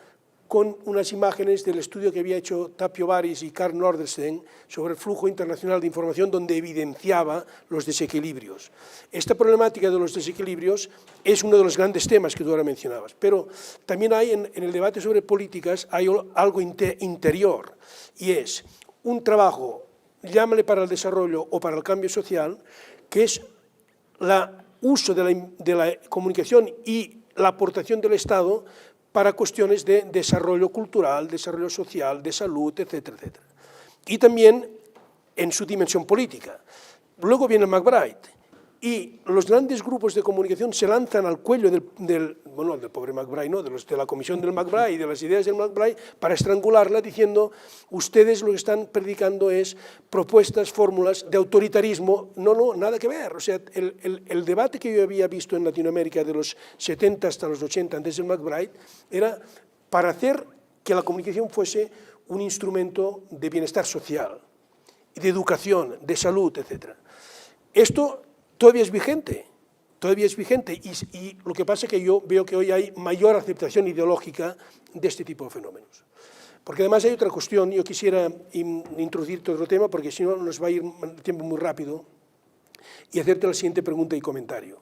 con unas imágenes del estudio que había hecho Tapio Baris y Karl Nordenstein sobre el flujo internacional de información, donde evidenciaba los desequilibrios. Esta problemática de los desequilibrios es uno de los grandes temas que tú ahora mencionabas, pero también hay en el debate sobre políticas hay algo interior, y es un trabajo, llámale para el desarrollo o para el cambio social, que es el uso de la comunicación y la aportación del Estado para cuestiones de desarrollo cultural, desarrollo social, de salud, etcétera, etcétera. Y también en su dimensión política. Luego viene McBride, y los grandes grupos de comunicación se lanzan al cuello del pobre McBride, no, de la comisión del McBride y de las ideas del McBride para estrangularla diciendo, ustedes lo que están predicando es propuestas, fórmulas de autoritarismo. No, nada que ver. O sea, el debate que yo había visto en Latinoamérica de los 70 hasta los 80, antes del McBride, era para hacer que la comunicación fuese un instrumento de bienestar social. de educación, de salud, etc. Esto todavía es vigente, y lo que pasa es que yo veo que hoy hay mayor aceptación ideológica de este tipo de fenómenos. Porque además hay otra cuestión, yo quisiera introducir otro tema, porque si no nos va a ir el tiempo muy rápido, y hacerte la siguiente pregunta y comentario.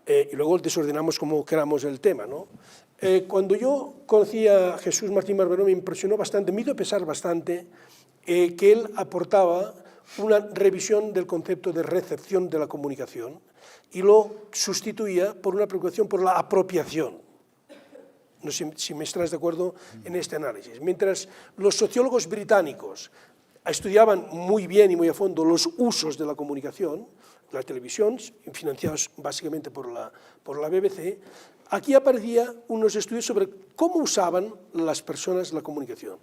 Y luego desordenamos como queramos el tema, ¿no? Cuando yo conocí a Jesús Martín Barbero me impresionó bastante, me hizo pensar bastante que él aportaba una revisión del concepto de recepción de la comunicación y lo sustituía por una preocupación por la apropiación. No sé si me estarás de acuerdo en este análisis. Mientras los sociólogos británicos estudiaban muy bien y muy a fondo los usos de la comunicación, la televisión, financiados básicamente por la BBC, aquí aparecían unos estudios sobre cómo usaban las personas la comunicación.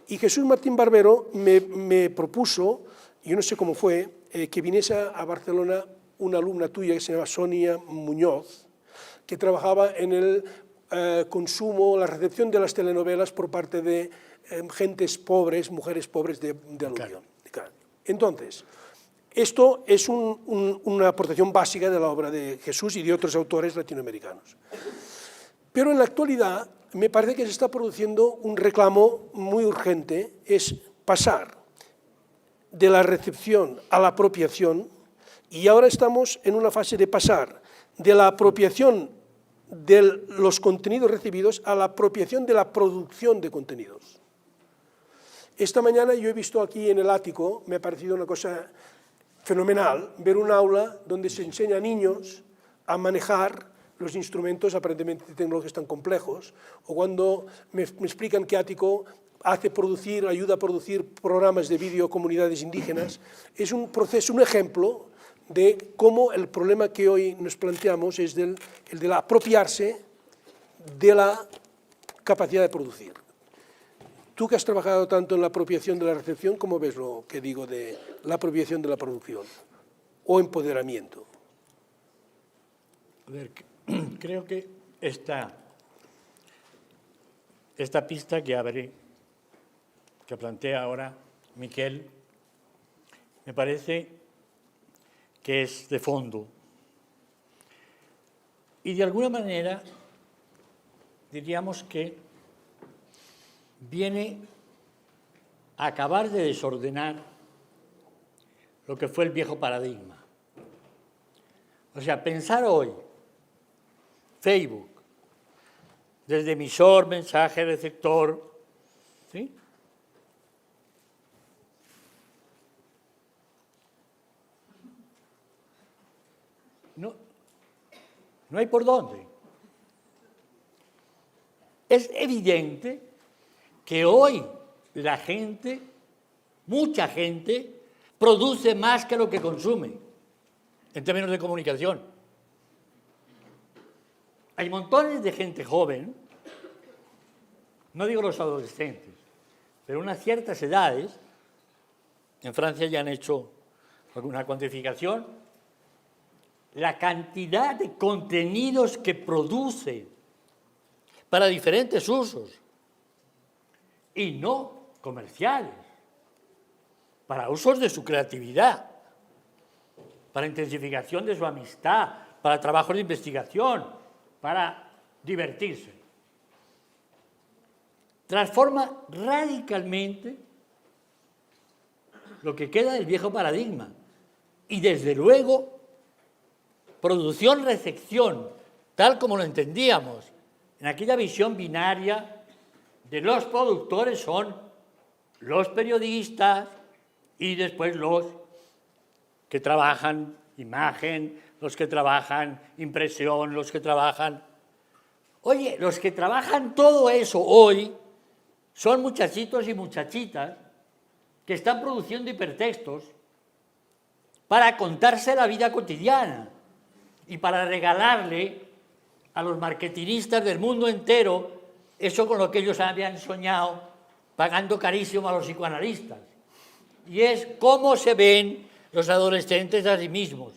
Y Jesús Martín Barbero me propuso, yo no sé cómo fue, que viniese a Barcelona una alumna tuya que se llama Sonia Muñoz, que trabajaba en el consumo, la recepción de las telenovelas por parte de gentes pobres, mujeres pobres de aluvión. Entonces, esto es una aportación básica de la obra de Jesús y de otros autores latinoamericanos. Pero en la actualidad me parece que se está produciendo un reclamo muy urgente, es pasar de la recepción a la apropiación, y ahora estamos en una fase de pasar de la apropiación de los contenidos recibidos a la apropiación de la producción de contenidos. Esta mañana yo he visto aquí en el ático, me ha parecido una cosa fenomenal, ver un aula donde se enseña a niños a manejar los instrumentos aparentemente tecnológicos tan complejos, o cuando me explican que ático ayuda a producir programas de vídeo a comunidades indígenas. Es un proceso, un ejemplo de cómo el problema que hoy nos planteamos es el de la apropiarse de la capacidad de producir. Tú que has trabajado tanto en la apropiación de la recepción, ¿cómo ves lo que digo de la apropiación de la producción o empoderamiento? A ver, creo que esta pista que plantea ahora Miquel, me parece que es de fondo. Y de alguna manera diríamos que viene a acabar de desordenar lo que fue el viejo paradigma. O sea, pensar hoy Facebook, desde emisor, mensaje, receptor, ¿sí? No hay por dónde. Es evidente que hoy la gente, mucha gente, produce más que lo que consume en términos de comunicación. Hay montones de gente joven, no digo los adolescentes, pero unas ciertas edades, en Francia ya han hecho alguna cuantificación, la cantidad de contenidos que produce para diferentes usos y no comerciales, para usos de su creatividad, para intensificación de su amistad, para trabajos de investigación, para divertirse. Transforma radicalmente lo que queda del viejo paradigma y, desde luego, producción-recepción, tal como lo entendíamos, en aquella visión binaria de los productores son los periodistas y después los que trabajan imagen, los que trabajan impresión, los que trabajan... Oye, los que trabajan todo eso hoy son muchachitos y muchachitas que están produciendo hipertextos para contarse la vida cotidiana y para regalarle a los marketinistas del mundo entero eso con lo que ellos habían soñado, pagando carísimo a los psicoanalistas. Y es cómo se ven los adolescentes a sí mismos,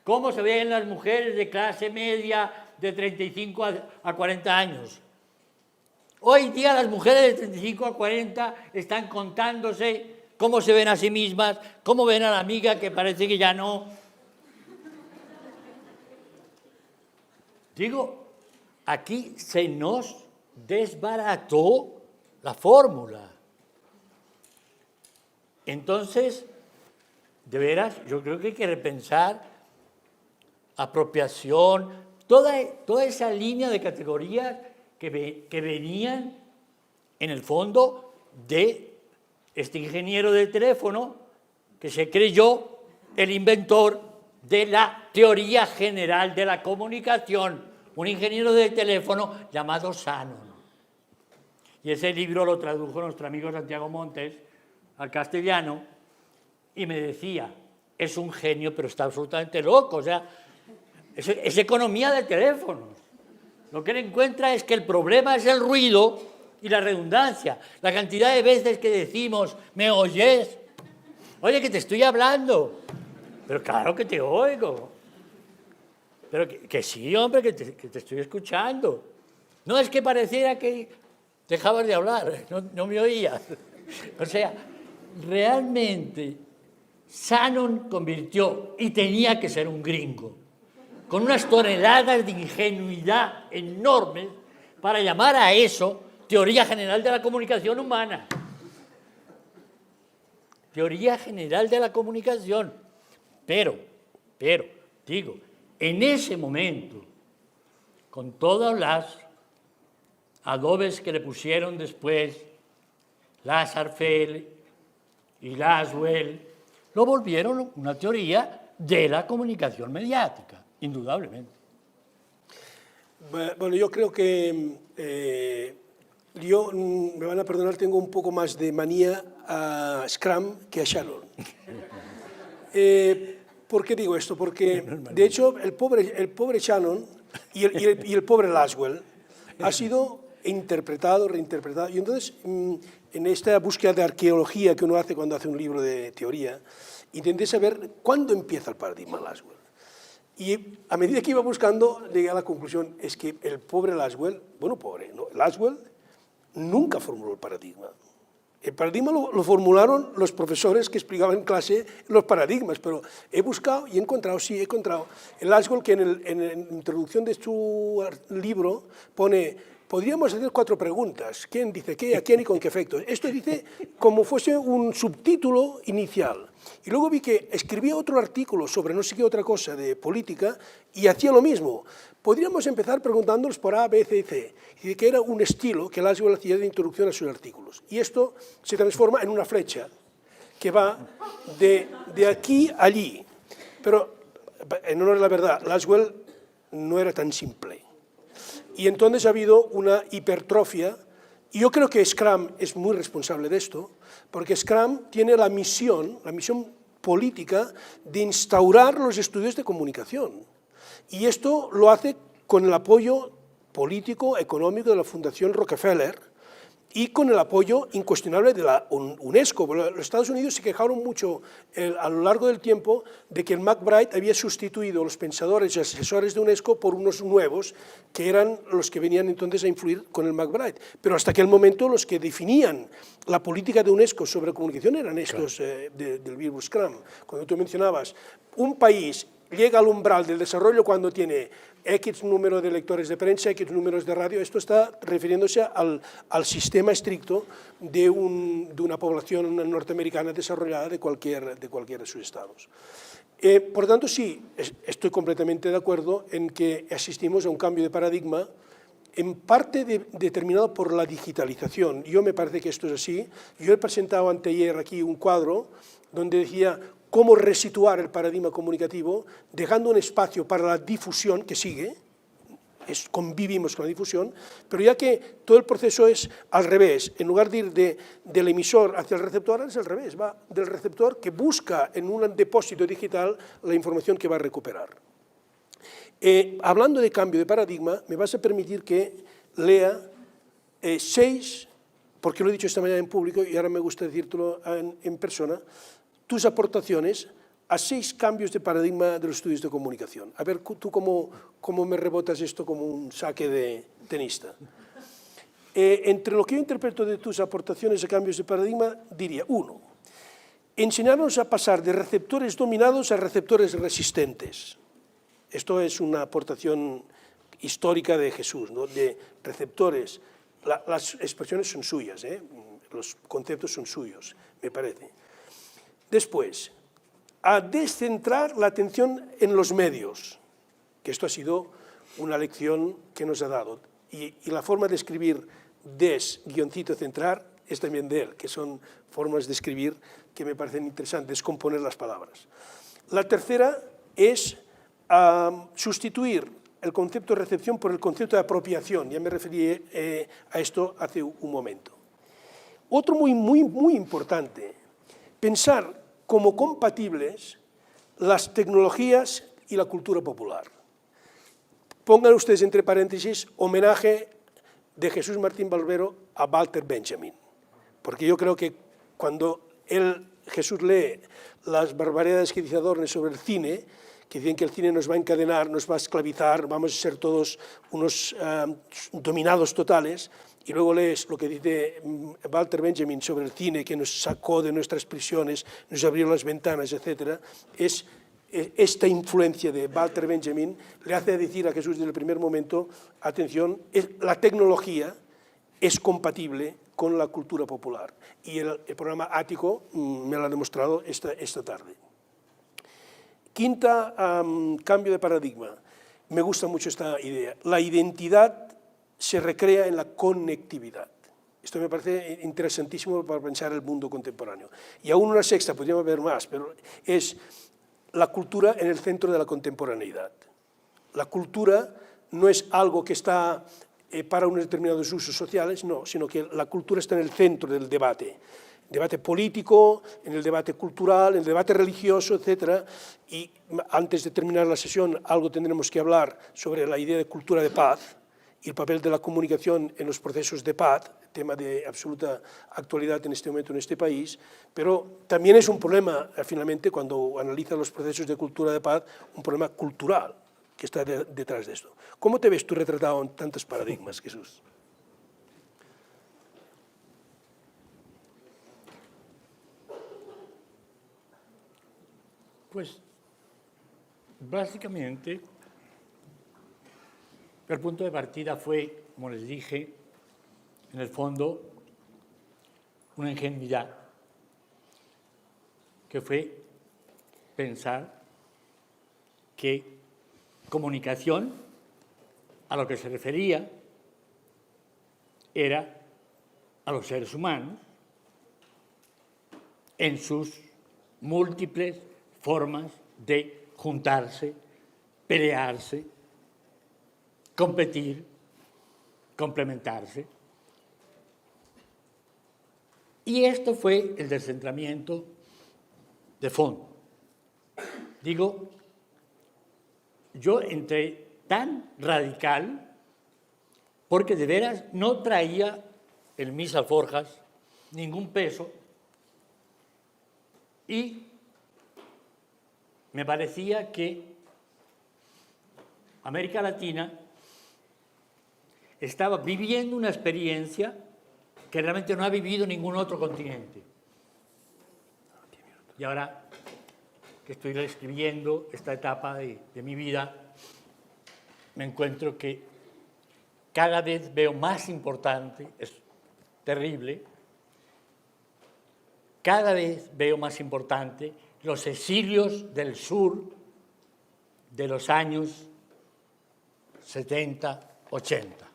cómo se ven las mujeres de clase media de 35 a 40 años. Hoy día las mujeres de 35 a 40 están contándose cómo se ven a sí mismas, cómo ven a la amiga que parece que ya no. Digo, aquí se nos desbarató la fórmula. Entonces, de veras, yo creo que hay que repensar apropiación, toda esa línea de categorías que venían en el fondo de este ingeniero del teléfono que se creyó el inventor de la teoría general de la comunicación, un ingeniero del teléfono llamado Shannon. Y ese libro lo tradujo nuestro amigo Santiago Montes al castellano y me decía, es un genio pero está absolutamente loco, o sea, es economía de teléfonos. Lo que él encuentra es que el problema es el ruido y la redundancia, la cantidad de veces que decimos, ¿me oyes? Oye, que te estoy hablando. Pero claro que te oigo. Pero que sí, hombre, que te estoy escuchando. No es que pareciera que dejabas de hablar, no me oías. O sea, realmente Shannon convirtió, y tenía que ser un gringo, con unas toneladas de ingenuidad enormes para llamar a eso teoría general de la comunicación humana. Teoría general de la comunicación. Pero, digo, en ese momento, con todas las adobes que le pusieron después, Lasarfeld y Laswell, lo volvieron una teoría de la comunicación mediática, indudablemente. Bueno, yo creo que yo, me van a perdonar, tengo un poco más de manía a Scrum que a Shannon. ¿Por qué digo esto? Porque, de hecho, el pobre Shannon y el pobre Laswell ha sido interpretado, reinterpretado. Y entonces, en esta búsqueda de arqueología que uno hace cuando hace un libro de teoría, intenté saber cuándo empieza el paradigma Laswell. Y a medida que iba buscando, llegué a la conclusión, es que el pobre Laswell, bueno, pobre, ¿no? Laswell nunca formuló el paradigma. El paradigma lo formularon los profesores que explicaban en clase los paradigmas, pero he buscado y he encontrado, sí, he encontrado. El Laswell, que en la introducción de su libro pone, podríamos hacer 4 preguntas, ¿quién dice qué, a quién y con qué efectos? Esto dice como fuese un subtítulo inicial. Y luego vi que escribía otro artículo sobre no sé qué otra cosa de política y hacía lo mismo. Podríamos empezar preguntándonos por A, B, C y C. Y que era un estilo que Laswell hacía de introducción a sus artículos. Y esto se transforma en una flecha que va de aquí a allí. Pero, en honor a la verdad, Laswell no era tan simple. Y entonces ha habido una hipertrofia. Y yo creo que Scrum es muy responsable de esto, porque Scrum tiene la misión política de instaurar los estudios de comunicación. Y esto lo hace con el apoyo político, económico de la Fundación Rockefeller y con el apoyo incuestionable de la UNESCO. Los Estados Unidos se quejaron mucho a lo largo del tiempo de que el MacBride había sustituido a los pensadores y asesores de UNESCO por unos nuevos que eran los que venían entonces a influir con el MacBride. Pero hasta aquel momento los que definían la política de UNESCO sobre comunicación eran estos del virus Scrum. Cuando tú mencionabas, un país llega al umbral del desarrollo cuando tiene X número de lectores de prensa, X números de radio. Esto está refiriéndose al sistema estricto de una población norteamericana desarrollada de cualquiera de sus estados. Por tanto, sí, estoy completamente de acuerdo en que asistimos a un cambio de paradigma, en parte determinado por la digitalización. Yo me parece que esto es así. Yo he presentado anteayer aquí un cuadro donde decía cómo resituar el paradigma comunicativo, dejando un espacio para la difusión que sigue, convivimos con la difusión, pero ya que todo el proceso es al revés, en lugar de ir del emisor hacia el receptor, es al revés, va del receptor que busca en un depósito digital la información que va a recuperar. Hablando de cambio de paradigma, me vas a permitir que lea 6, porque lo he dicho esta mañana en público y ahora me gusta decírtelo en persona, tus aportaciones a 6 cambios de paradigma de los estudios de comunicación. A ver, tú cómo me rebotas esto como un saque de tenista. Entre lo que yo interpreto de tus aportaciones a cambios de paradigma, diría, 1, enseñarnos a pasar de receptores dominados a receptores resistentes. Esto es una aportación histórica de Jesús, ¿no? De receptores. Las expresiones son suyas, los conceptos son suyos, me parece. Después, a descentrar la atención en los medios, que esto ha sido una lección que nos ha dado. Y la forma de escribir des-centrar es también de él, que son formas de escribir que me parecen interesantes, descomponer las palabras. La tercera es sustituir el concepto de recepción por el concepto de apropiación. Ya me referí a esto hace un momento. Otro muy importante, pensar como compatibles las tecnologías y la cultura popular. Pongan ustedes entre paréntesis homenaje de Jesús Martín Barbero a Walter Benjamin, porque yo creo que cuando Jesús lee las barbaridades que dice Adorno sobre el cine, que dicen que el cine nos va a encadenar, nos va a esclavizar, vamos a ser todos unos dominados totales, y luego lees lo que dice Walter Benjamin sobre el cine, que nos sacó de nuestras prisiones, nos abrió las ventanas, etc., esta influencia de Walter Benjamin le hace decir a Jesús desde el primer momento, atención, la tecnología es compatible con la cultura popular. Y el programa Ático me lo ha demostrado esta tarde. Quinta, cambio de paradigma. Me gusta mucho esta idea. La identidad se recrea en la conectividad. Esto me parece interesantísimo para pensar el mundo contemporáneo. Y aún una sexta, podríamos ver más, pero es la cultura en el centro de la contemporaneidad. La cultura no es algo que está para unos determinados usos sociales, no, sino que la cultura está en el centro del debate político, en el debate cultural, en el debate religioso, etc. Y antes de terminar la sesión, algo tendremos que hablar sobre la idea de cultura de paz y el papel de la comunicación en los procesos de paz, tema de absoluta actualidad en este momento en este país, pero también es un problema, finalmente, cuando analiza los procesos de cultura de paz, un problema cultural que está detrás de esto. ¿Cómo te ves tú retratado en tantos paradigmas, Jesús? Pues, básicamente, el punto de partida fue, como les dije, en el fondo, una ingenuidad, que fue pensar que comunicación, a lo que se refería, era a los seres humanos en sus múltiples formas de juntarse, pelearse, competir, complementarse. Y esto fue el descentramiento de fondo. Digo, yo entré tan radical porque de veras no traía en mis alforjas ningún peso y me parecía que América Latina estaba viviendo una experiencia que realmente no ha vivido ningún otro continente. Y ahora que estoy reescribiendo esta etapa de mi vida, me encuentro que cada vez veo más importante, es terrible, cada vez veo más importante los exilios del sur de los años 70, 80.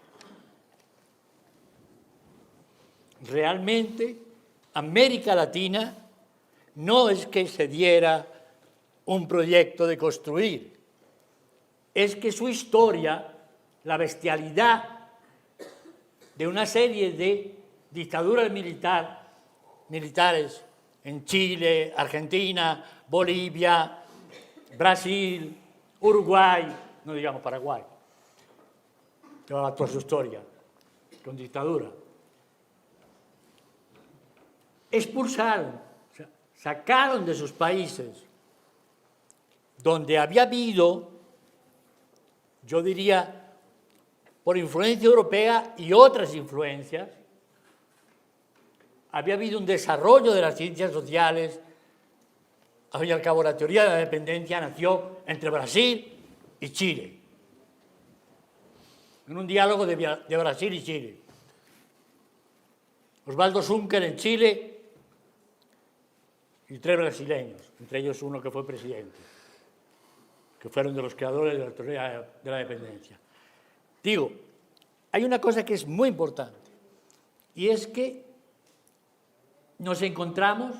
Realmente, América Latina no es que se diera un proyecto de construir, es que su historia, la bestialidad de una serie de dictaduras militares en Chile, Argentina, Bolivia, Brasil, Uruguay, no digamos Paraguay, toda su historia con dictadura, expulsaron, sacaron de sus países donde había habido, yo diría, por influencia europea y otras influencias, había habido un desarrollo de las ciencias sociales, Al fin y al cabo, la teoría de la dependencia nació entre Brasil y Chile, en un diálogo de Brasil y Chile. Osvaldo Zunker en Chile y 3 brasileños, entre ellos uno que fue presidente, que fueron de los creadores de la teoría de la dependencia. Digo, hay una cosa que es muy importante, y es que nos encontramos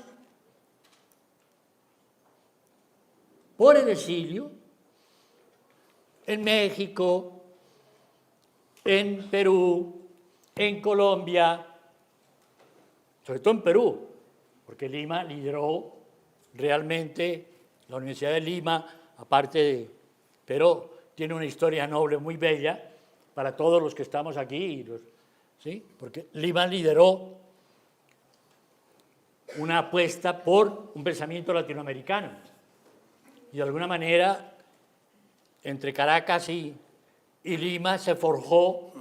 por el exilio en México, en Perú, en Colombia, sobre todo en Perú, porque Lima lideró realmente, la Universidad de Lima, aparte de, pero tiene una historia noble muy bella para todos los que estamos aquí, ¿sí? Porque Lima lideró una apuesta por un pensamiento latinoamericano. Y de alguna manera, entre Caracas y Lima se forjó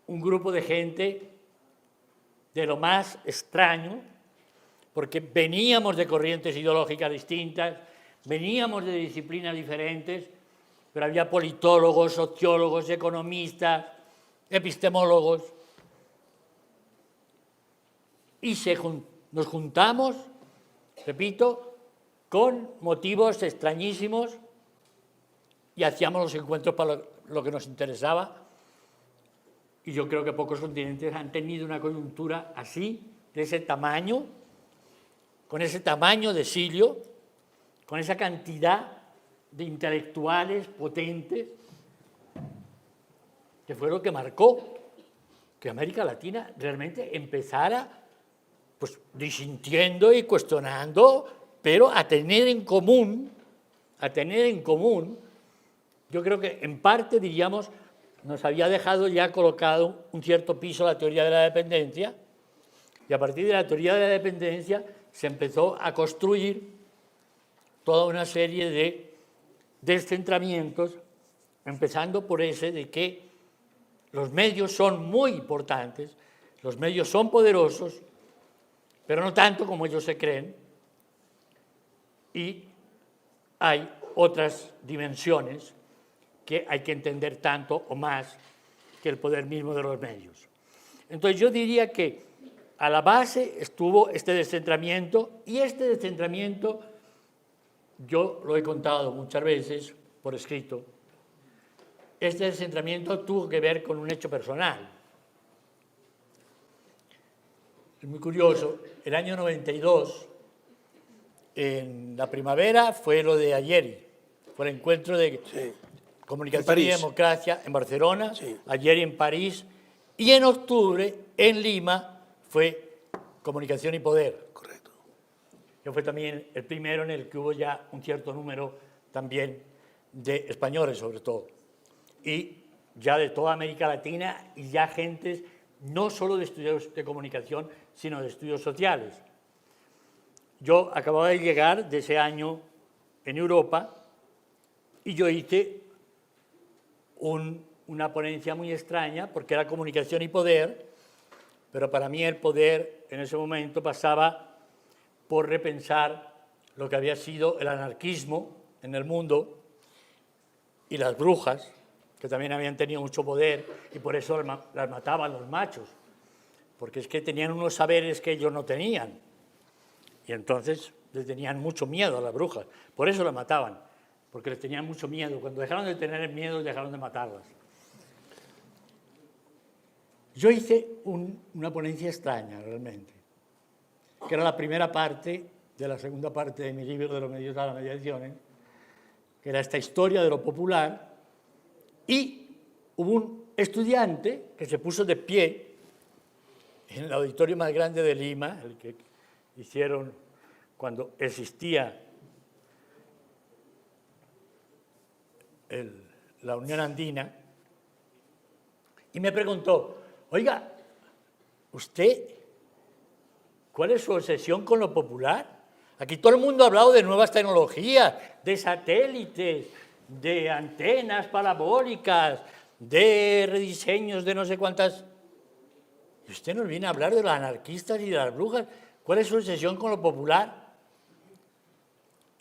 un grupo de gente de lo más extraño, porque veníamos de corrientes ideológicas distintas, veníamos de disciplinas diferentes, pero había politólogos, sociólogos, economistas, epistemólogos, y nos juntamos, repito, con motivos extrañísimos y hacíamos los encuentros para lo que nos interesaba. Y yo creo que pocos continentes han tenido una coyuntura así, de ese tamaño, con ese tamaño de exilio, con esa cantidad de intelectuales potentes, que fue lo que marcó que América Latina realmente empezara pues disintiendo y cuestionando, pero a tener en común, yo creo que en parte, diríamos, nos había dejado ya colocado un cierto piso la teoría de la dependencia, y a partir de la teoría de la dependencia se empezó a construir toda una serie de descentramientos, empezando por ese de que los medios son muy importantes, los medios son poderosos, pero no tanto como ellos se creen, y hay otras dimensiones que hay que entender tanto o más que el poder mismo de los medios. Entonces yo diría que a la base estuvo este descentramiento, y este descentramiento, yo lo he contado muchas veces por escrito, este descentramiento tuvo que ver con un hecho personal. Es muy curioso, el año 92, en la primavera, fue lo de Ayeri, fue el encuentro de Comunicación y Democracia en Barcelona, Ayeri en París, y en octubre, en Lima, fue Comunicación y Poder. Correcto. Que fue también el primero en el que hubo ya un cierto número también de españoles, sobre todo, y ya de toda América Latina, y ya gentes no solo de estudios de comunicación, sino de estudios sociales. Yo acababa de llegar de ese año en Europa y yo hice una ponencia muy extraña, porque era comunicación y poder, pero para mí el poder en ese momento pasaba por repensar lo que había sido el anarquismo en el mundo y las brujas, que también habían tenido mucho poder y por eso las mataban los machos, porque es que tenían unos saberes que ellos no tenían. Y entonces les tenían mucho miedo a las brujas, por eso las mataban, porque les tenían mucho miedo. Cuando dejaron de tener miedo, dejaron de matarlas. Yo hice una ponencia extraña, realmente, que era la primera parte de la segunda parte de mi libro de los medios a las mediaciones, que era esta historia de lo popular, y hubo un estudiante que se puso de pie en el auditorio más grande de Lima, el que hicieron cuando existía la Unión Andina, y me preguntó: oiga, ¿usted cuál es su obsesión con lo popular? Aquí todo el mundo ha hablado de nuevas tecnologías, de satélites, de antenas parabólicas, de rediseños de no sé cuántas. ¿Y usted nos viene a hablar de los anarquistas y de las brujas? ¿Cuál es su obsesión con lo popular?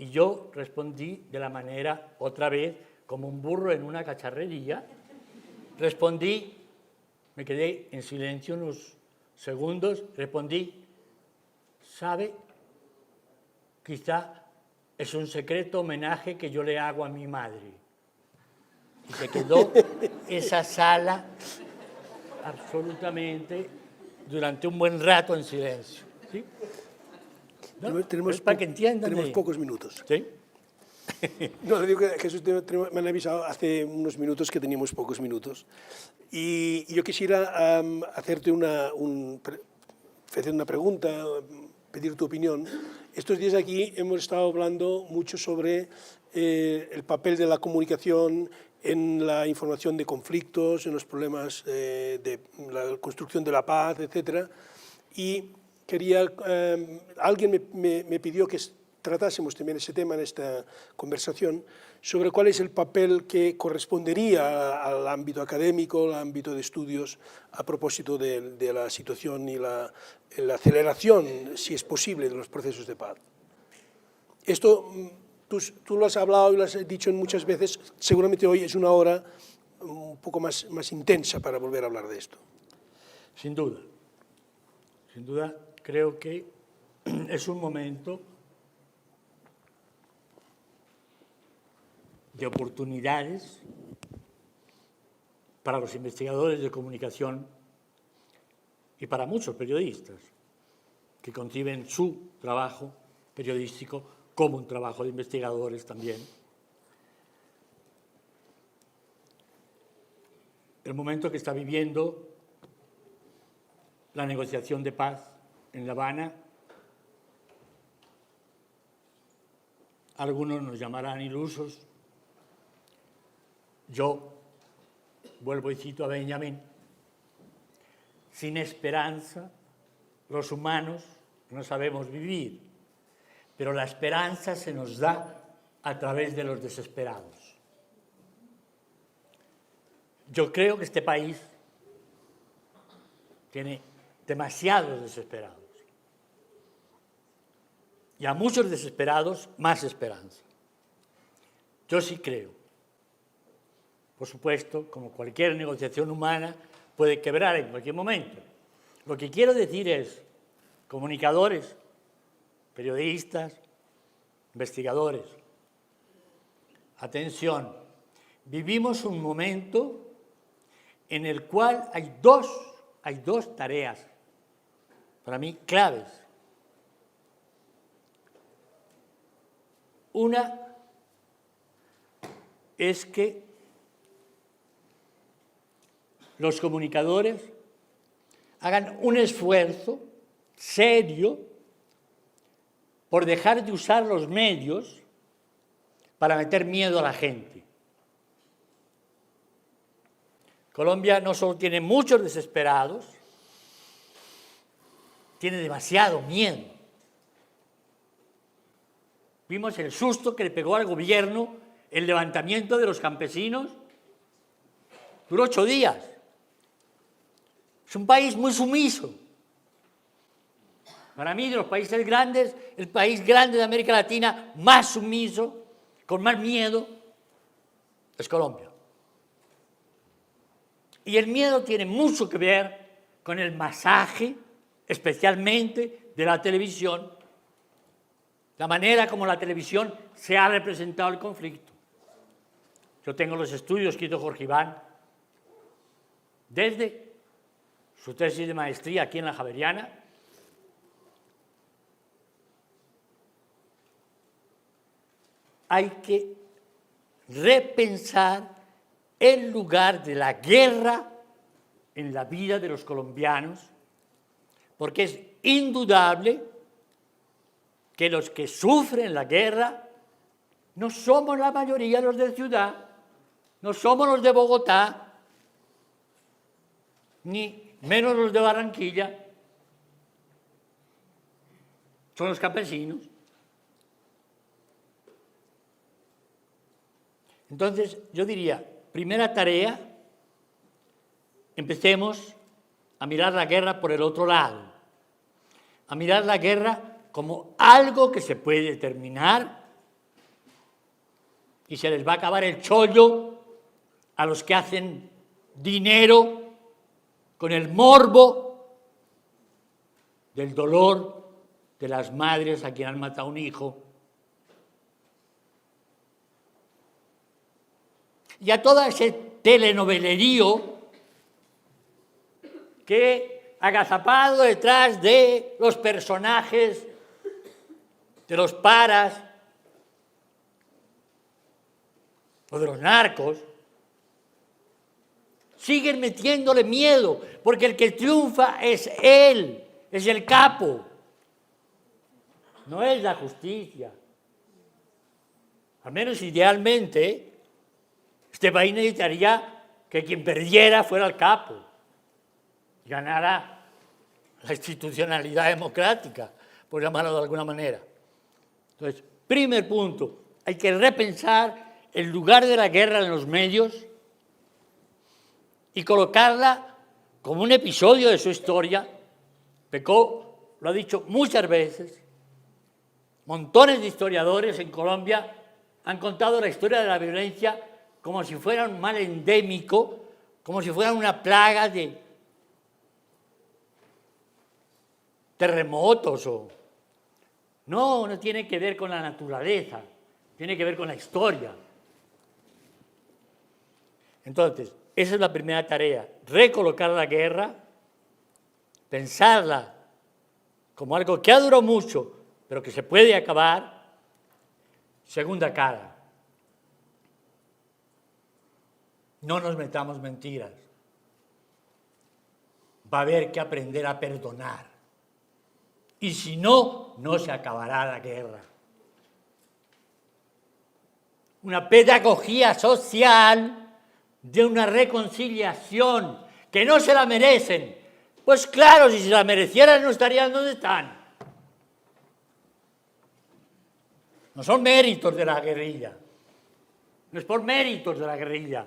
Y yo respondí de la manera, otra vez, como un burro en una cacharrería. Respondí, me quedé en silencio unos segundos, respondí, ¿sabe? Quizá es un secreto homenaje que yo le hago a mi madre. Y se quedó esa sala absolutamente durante un buen rato en silencio. ¿Sí? ¿No? Tenemos, para que entiendan. tenemos pocos minutos. ¿Sí? No, le digo que Jesús, me han avisado hace unos minutos que teníamos pocos minutos. Y yo quisiera hacerte hacer una pregunta, pedir tu opinión. Estos días aquí hemos estado hablando mucho sobre el papel de la comunicación en la información de conflictos, en los problemas de la construcción de la paz, etc. Y alguien me pidió que tratásemos también ese tema en esta conversación, sobre cuál es el papel que correspondería al ámbito académico, al ámbito de estudios, a propósito de la situación y la aceleración, si es posible, de los procesos de paz. Esto tú lo has hablado y lo has dicho muchas veces, seguramente hoy es una hora un poco más intensa para volver a hablar de esto. Sin duda, creo que es un momento de oportunidades para los investigadores de comunicación y para muchos periodistas que conciben su trabajo periodístico como un trabajo de investigadores también. El momento que está viviendo la negociación de paz en La Habana, algunos nos llamarán ilusos. Yo vuelvo y cito a Benjamin: sin esperanza los humanos no sabemos vivir, pero la esperanza se nos da a través de los desesperados. Yo creo que este país tiene demasiados desesperados y a muchos desesperados más esperanza. Yo sí creo. Por supuesto, como cualquier negociación humana, puede quebrar en cualquier momento. Lo que quiero decir es, comunicadores, periodistas, investigadores, atención, vivimos un momento en el cual hay dos tareas, para mí, claves. Una es que los comunicadores hagan un esfuerzo serio por dejar de usar los medios para meter miedo a la gente. Colombia no solo tiene muchos desesperados, tiene demasiado miedo. Vimos el susto que le pegó al gobierno el levantamiento de los campesinos. Duró 8 días. Es un país muy sumiso. Para mí, de los países grandes, el país grande de América Latina más sumiso, con más miedo, es Colombia. Y el miedo tiene mucho que ver con el masaje, especialmente de la televisión, la manera como la televisión se ha representado el conflicto. Yo tengo los estudios que hizo Jorge Iván desde su tesis de maestría aquí en la Javeriana, hay que repensar el lugar de la guerra en la vida de los colombianos, porque es indudable que los que sufren la guerra no somos la mayoría los de ciudad, no somos los de Bogotá, ni menos los de Barranquilla, son los campesinos. Entonces, yo diría, primera tarea, empecemos a mirar la guerra por el otro lado, a mirar la guerra como algo que se puede terminar y se les va a acabar el chollo a los que hacen dinero con el morbo del dolor de las madres a quien han matado un hijo. Y a todo ese telenovelerío que agazapado detrás de los personajes, de los paras o de los narcos, siguen metiéndole miedo, porque el que triunfa es él, es el capo, no es la justicia. Al menos idealmente, este país necesitaría que quien perdiera fuera el capo, y ganara la institucionalidad democrática, por llamarlo de alguna manera. Entonces, primer punto, hay que repensar el lugar de la guerra en los medios y colocarla como un episodio de su historia. Pecó lo ha dicho muchas veces, montones de historiadores en Colombia han contado la historia de la violencia como si fuera un mal endémico, como si fuera una plaga de terremotos. No, no tiene que ver con la naturaleza, tiene que ver con la historia. Entonces, esa es la primera tarea, recolocar la guerra, pensarla como algo que ha durado mucho, pero que se puede acabar. Segunda cara, no nos metamos mentiras. Va a haber que aprender a perdonar. Y si no, no se acabará la guerra. Una pedagogía social de una reconciliación que no se la merecen. Pues claro, si se la merecieran no estarían donde están. No son méritos de la guerrilla, no es por méritos de la guerrilla,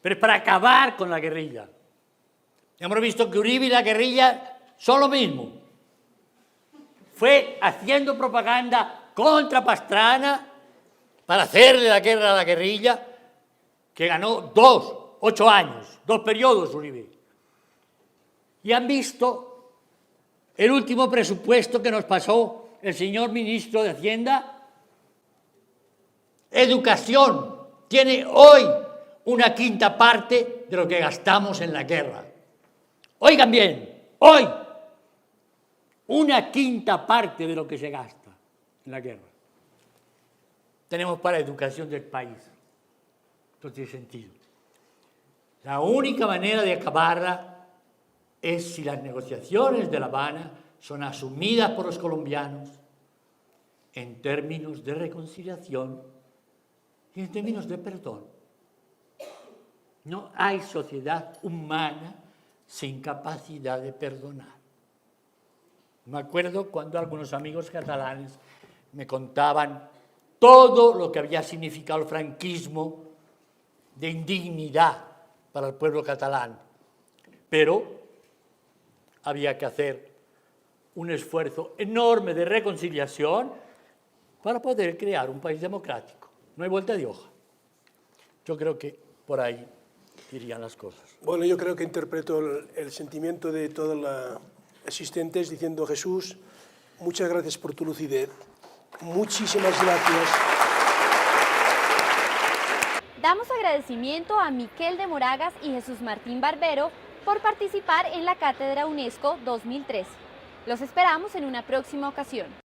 pero es para acabar con la guerrilla. Hemos visto que Uribe y la guerrilla son lo mismo. Fue haciendo propaganda contra Pastrana para hacerle la guerra a la guerrilla, que ganó 8 años, 2 periodos Uribe. Y han visto el último presupuesto que nos pasó el señor ministro de Hacienda. Educación tiene hoy una quinta parte de lo que gastamos en la guerra. Oigan bien, hoy, una quinta parte de lo que se gasta en la guerra tenemos para educación del país. Esto tiene sentido. La única manera de acabarla es si las negociaciones de La Habana son asumidas por los colombianos en términos de reconciliación y en términos de perdón. No hay sociedad humana sin capacidad de perdonar. Me acuerdo cuando algunos amigos catalanes me contaban todo lo que había significado el franquismo de indignidad para el pueblo catalán. Pero había que hacer un esfuerzo enorme de reconciliación para poder crear un país democrático. No hay vuelta de hoja. Yo creo que por ahí irían las cosas. Bueno, yo creo que interpreto el sentimiento de todos los asistentes diciendo: Jesús, muchas gracias por tu lucidez. Muchísimas gracias. Damos agradecimiento a Miquel de Moragas y Jesús Martín Barbero por participar en la Cátedra UNESCO 2013. Los esperamos en una próxima ocasión.